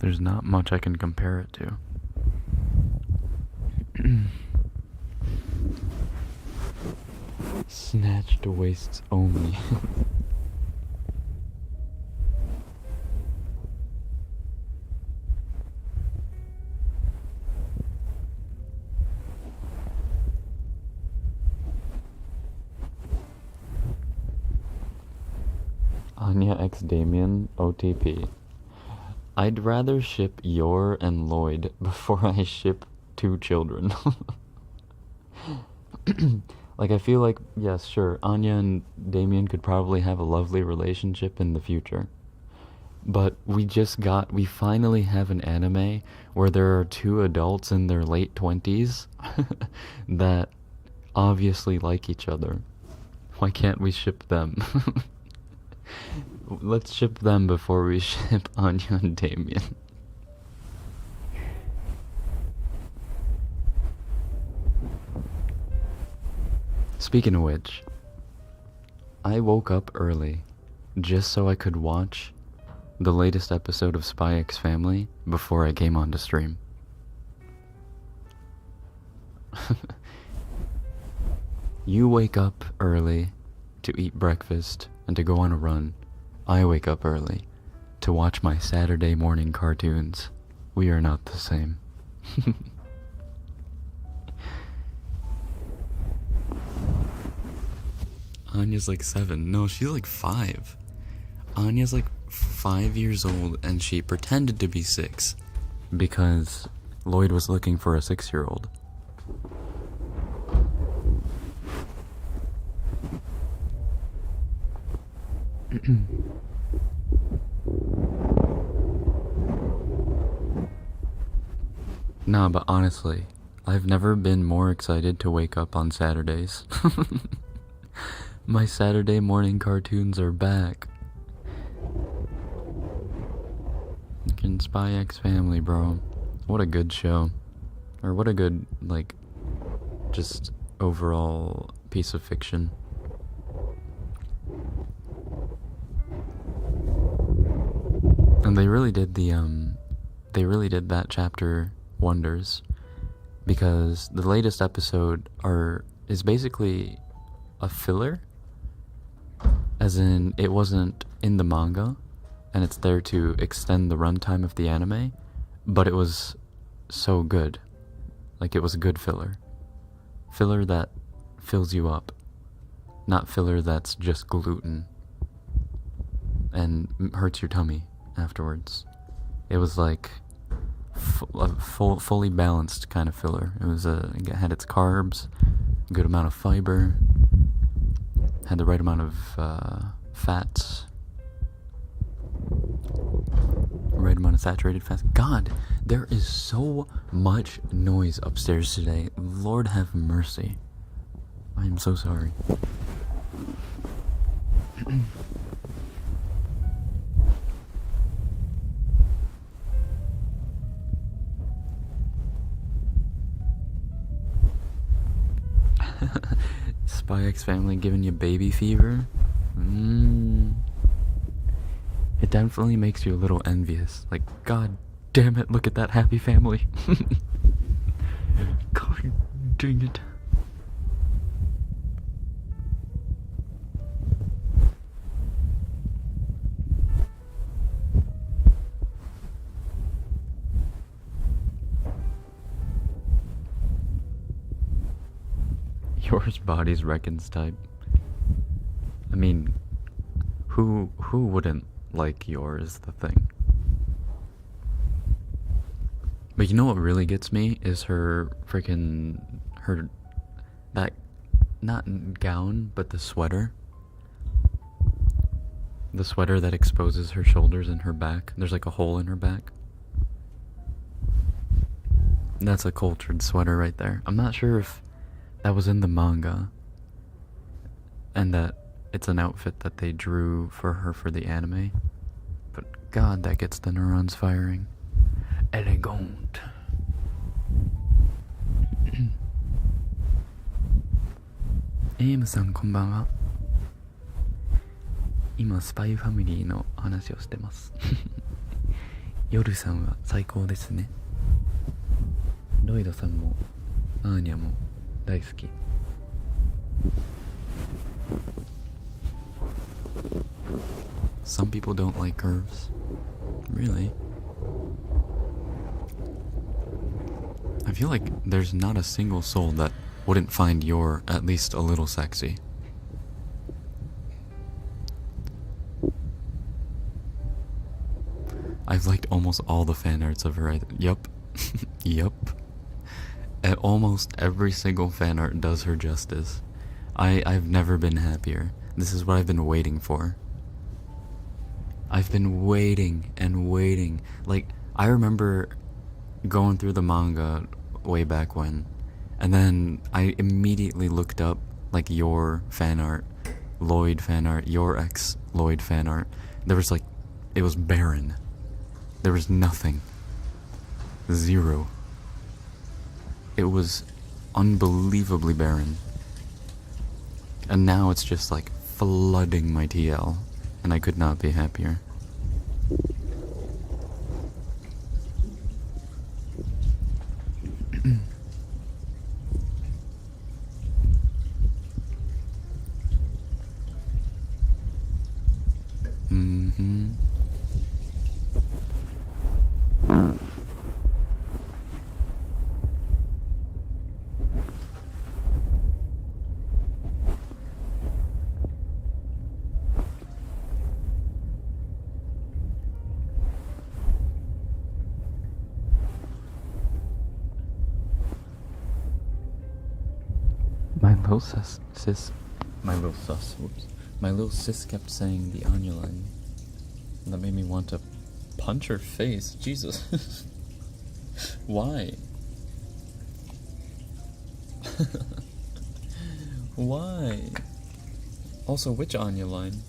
There's not much I can compare it to. Snatched waists only. Anya X Damien OTP. I'd rather ship Yor and Lloyd before I ship 2 children. Like, I feel like, yes, sure, Anya and Damien could probably have a lovely relationship in the future. But we finally have an anime where there are 2 adults in their late 20s that obviously like each other. Why can't we ship them? Let's ship them before we ship Anya and Damien. Speaking of which, I woke up early just so I could watch the latest episode of Spy X Family before I came on to stream. You wake up early to eat breakfast and to go on a run. I wake up early to watch my Saturday morning cartoons. We are not the same. Anya's like 7. No, she's like 5. Anya's like 5 years old and she pretended to be 6 because Lloyd was looking for a 6-year-old. Nah, but honestly, I've never been more excited to wake up on Saturdays. My Saturday morning cartoons are back. Fucking Spy X Family, bro. What a good show. Or what a good, like, just overall piece of fiction. And they really did that chapter wonders, because the latest episode is basically a filler, as in it wasn't in the manga and it's there to extend the runtime of the anime, but it was so good. Like, it was a good filler that fills you up, not filler that's just gluten and hurts your tummy afterwards. It was like a fully balanced kind of filler. It had its carbs, a good amount of fiber, had the right amount of fats, right amount of saturated fats. God, there is so much noise upstairs today. Lord have mercy. I am so sorry. Spy X Family giving you baby fever? It definitely makes you a little envious. Like, god damn it, look at that happy family. God dang it. Yours body's Rekken's type. I mean, who wouldn't like yours, the thing? But you know what really gets me is that, not gown, but the sweater. The sweater that exposes her shoulders and her back. There's like a hole in her back. That's a cultured sweater right there. I'm not sure if that was in the manga and that it's an outfit that they drew for her for the anime. But god, that gets the neurons firing. Elegant. AM さんこんばんは。今スパイファミリーの話をしてます。夜さんは最高ですね。ロイドさんもアーニャも大好き。Some people don't like curves. Really? I feel like there's not a single soul that wouldn't find you're at least a little sexy. I've liked almost all the fan arts of her. Yup. Yup. Almost every single fan art does her justice. I've never been happier. This is what I've been waiting for. I've been waiting and waiting. Like, I remember going through the manga way back when, and then I immediately looked up, like, your fan art, Lloyd fan art, your ex Lloyd fan art. There was, like, it was barren. There was nothing. Zero. It was unbelievably barren. And now it's just, like, flooding my TL, and I could not be happier. My little sis kept saying the Anya line. That made me want to punch her face. Jesus. Why? Why? Also, which Anya line?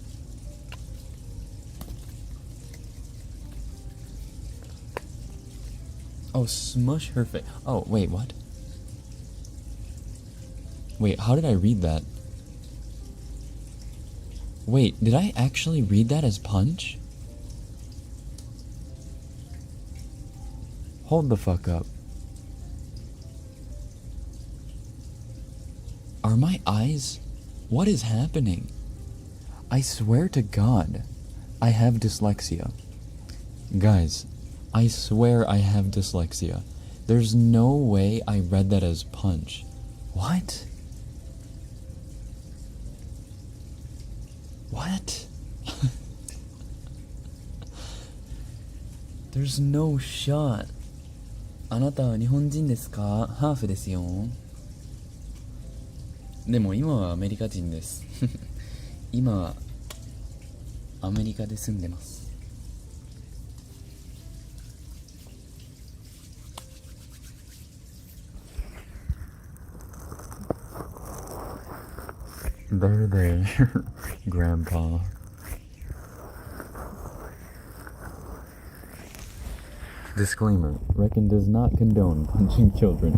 Oh, smush her face. Oh, wait, what? Wait, how did I read that? Wait, did I actually read that as punch? Hold the fuck up. Are my eyes? What is happening? I swear to God, I have dyslexia. Guys, I swear I have dyslexia. There's no way I read that as punch. What? What? There's no shot. あなたは日本人ですか？ハーフですよ。でも今はアメリカ人です。今はアメリカで住んでます。There, there, Grandpa. Disclaimer, Rekken does not condone punching children.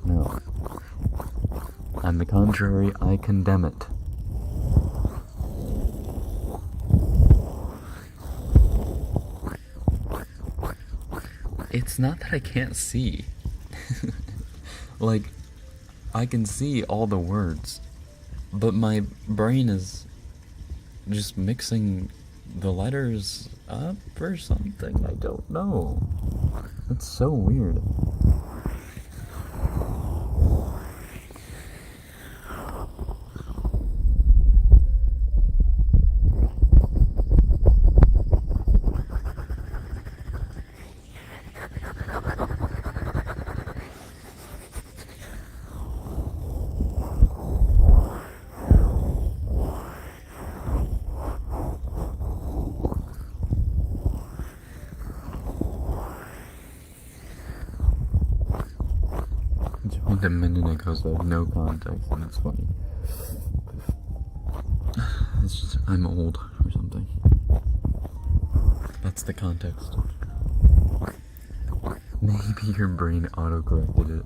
No. On the contrary, I condemn it. It's not that I can't see. Like, I can see all the words, but my brain is just mixing the letters up or something. I don't know. That's so weird. A minute ago, so I have no context, and it's funny. It's just, I'm old or something. That's the context. Maybe your brain auto-corrected it.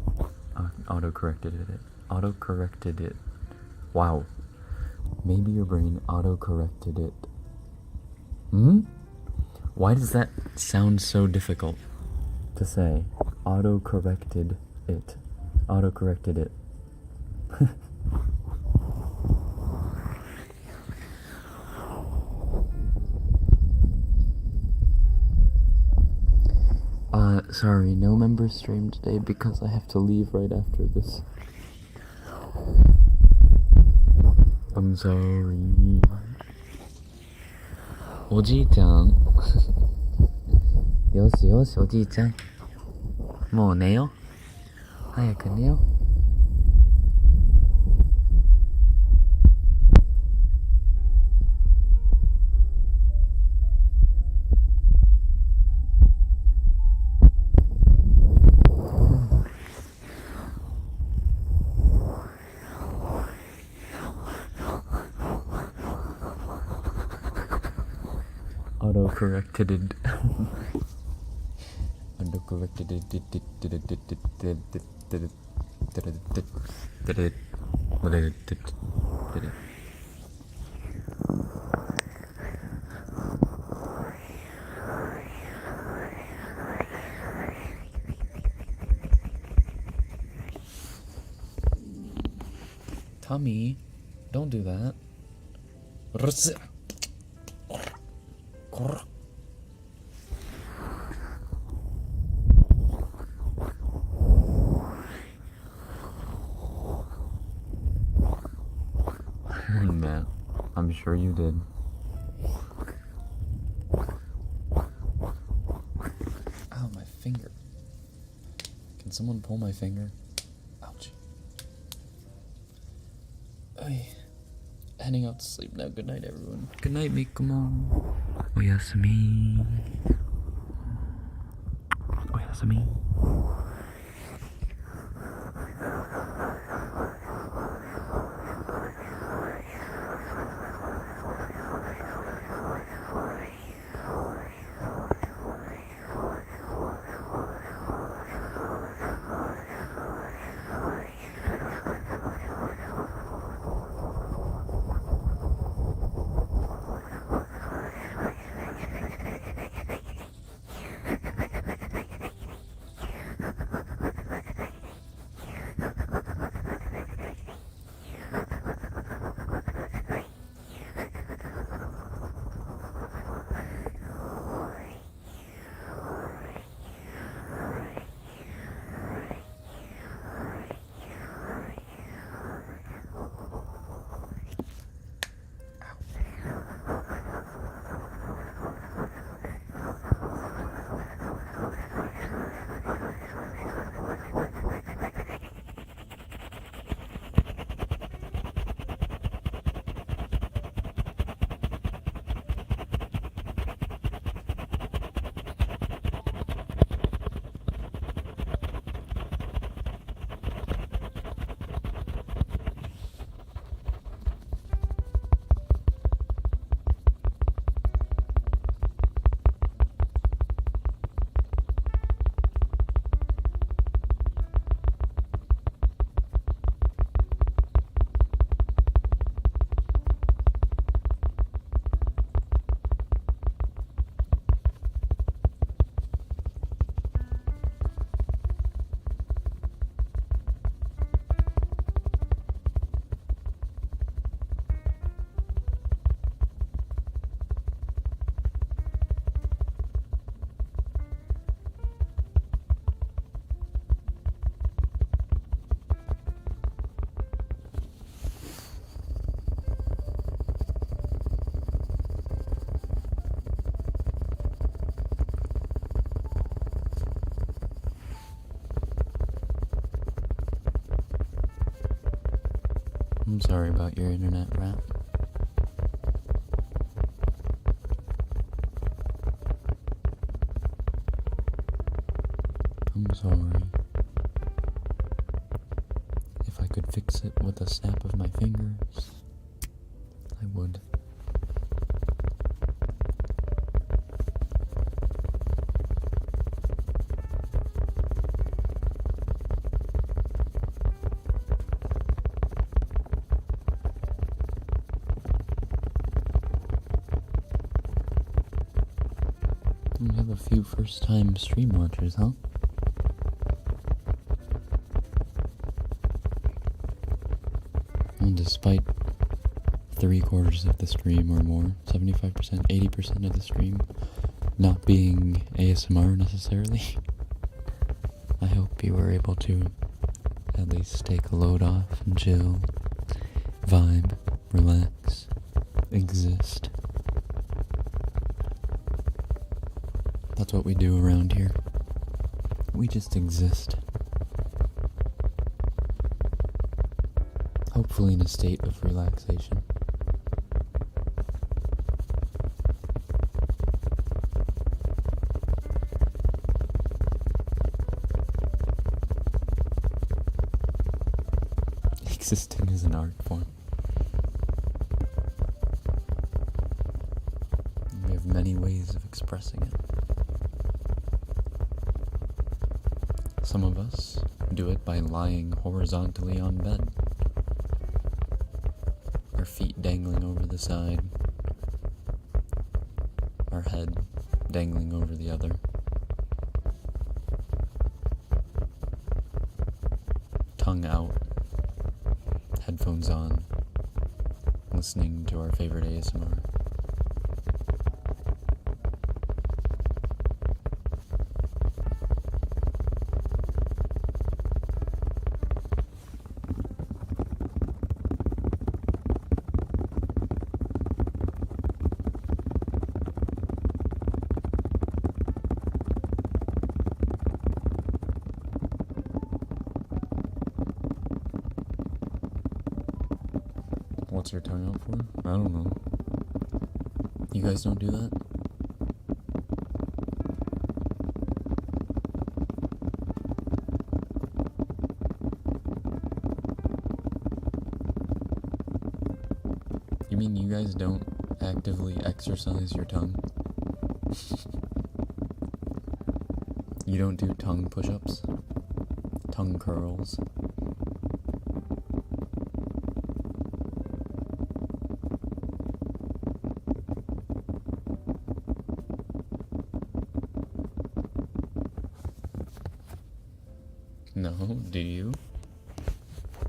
Auto-corrected it. Wow. Maybe your brain auto-corrected it. Why does that sound so difficult to say? Auto-corrected it. Auto-corrected it. Sorry, no member stream today because I have to leave right after this. I'm sorry. おじいちゃん。よしよし、おじいちゃん。もう寝よ。早く寝よ。Auto-corrected it. Auto-corrected it. Tommy, don't do that. I'm sure you did. Ow, my finger. Can someone pull my finger? Ouch. Oy. Heading out to sleep now. Good night, everyone. Good night, Mikumo. Oyasumi. Oyasumi. I'm sorry about your internet, Rat. I'm sorry. If I could fix it with a snap of my fingers, I would. We have a few first-time stream watchers, huh? And despite 3/4 of the stream or more, 75%, 80% of the stream not being ASMR necessarily, I hope you were able to at least take a load off and chill, vibe, relax, exist. That's what we do around here. We just exist. Hopefully in a state of relaxation. Existing is an art form. And we have many ways of expressing it. Some of us do it by lying horizontally on bed. Our feet dangling over the side. Our head dangling over the other. Tongue out. Headphones on. Listening to our favorite ASMR. your tongue out for? I don't know. You guys don't do that? You mean you guys don't actively exercise your tongue? You don't do tongue push-ups? Tongue curls? No, do you?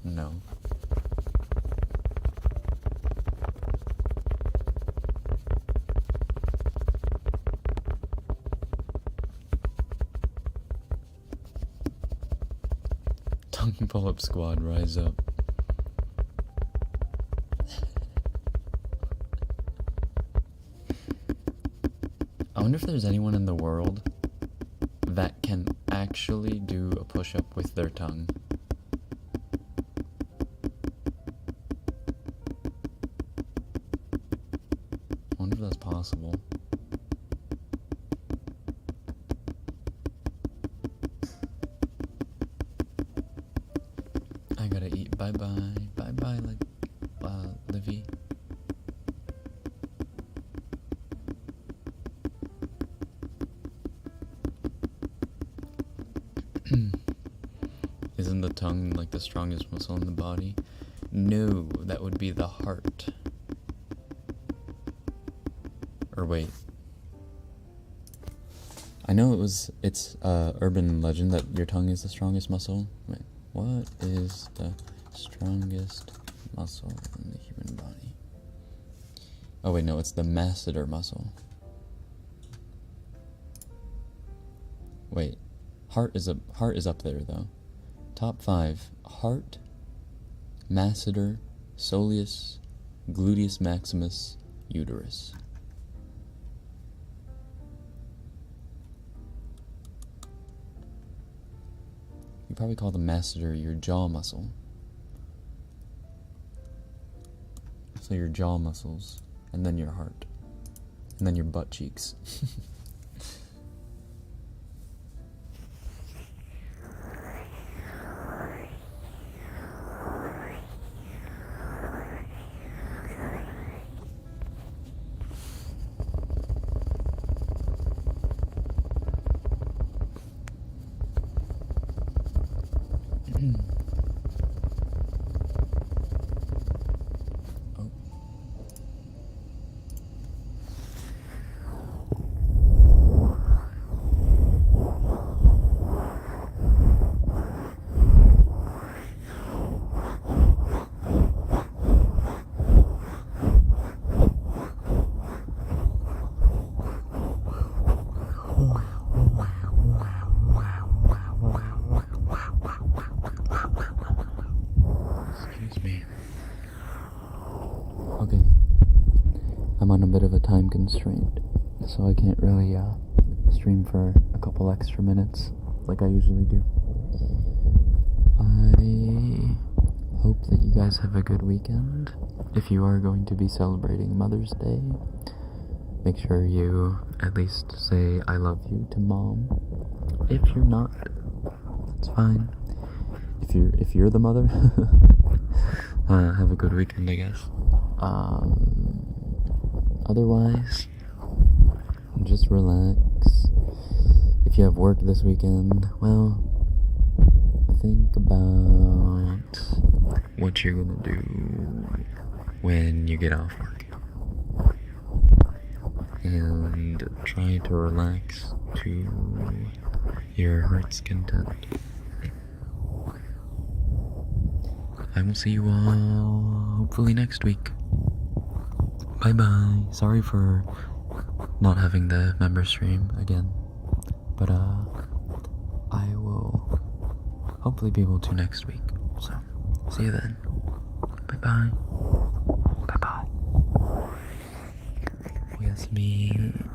No. Tongue pull-up squad, rise up. I wonder if there's anyone in the world that can actually do a push-up with their tongue. I wonder if that's possible. I gotta eat. Bye-bye. Bye-bye, Livy. Isn't the tongue like the strongest muscle in the body? No, that would be the heart. Or wait. I know it's urban legend that your tongue is the strongest muscle. Wait, what is the strongest muscle in the human body? Oh wait, no, it's the masseter muscle. Wait, heart is up there though. Top 5: heart, masseter, soleus, gluteus maximus, uterus. You probably call the masseter your jaw muscle. So your jaw muscles, and then your heart, and then your butt cheeks. Okay, I'm on a bit of a time constraint, so I can't really stream for a couple extra minutes like I usually do. I hope that you guys have a good weekend. If you are going to be celebrating Mother's Day, make sure you at least say I love you to Mom. If you're not, that's fine. If you're the mother, have a good weekend, I guess. Otherwise, just relax. If you have work this weekend, well, think about what you're gonna do when you get off work. And try to relax to your heart's content. I will see you all hopefully next week. Bye bye. Sorry for not having the member stream again. But I will hopefully be able to next week. So, see you then. Bye bye. Bye bye. Oyasumi.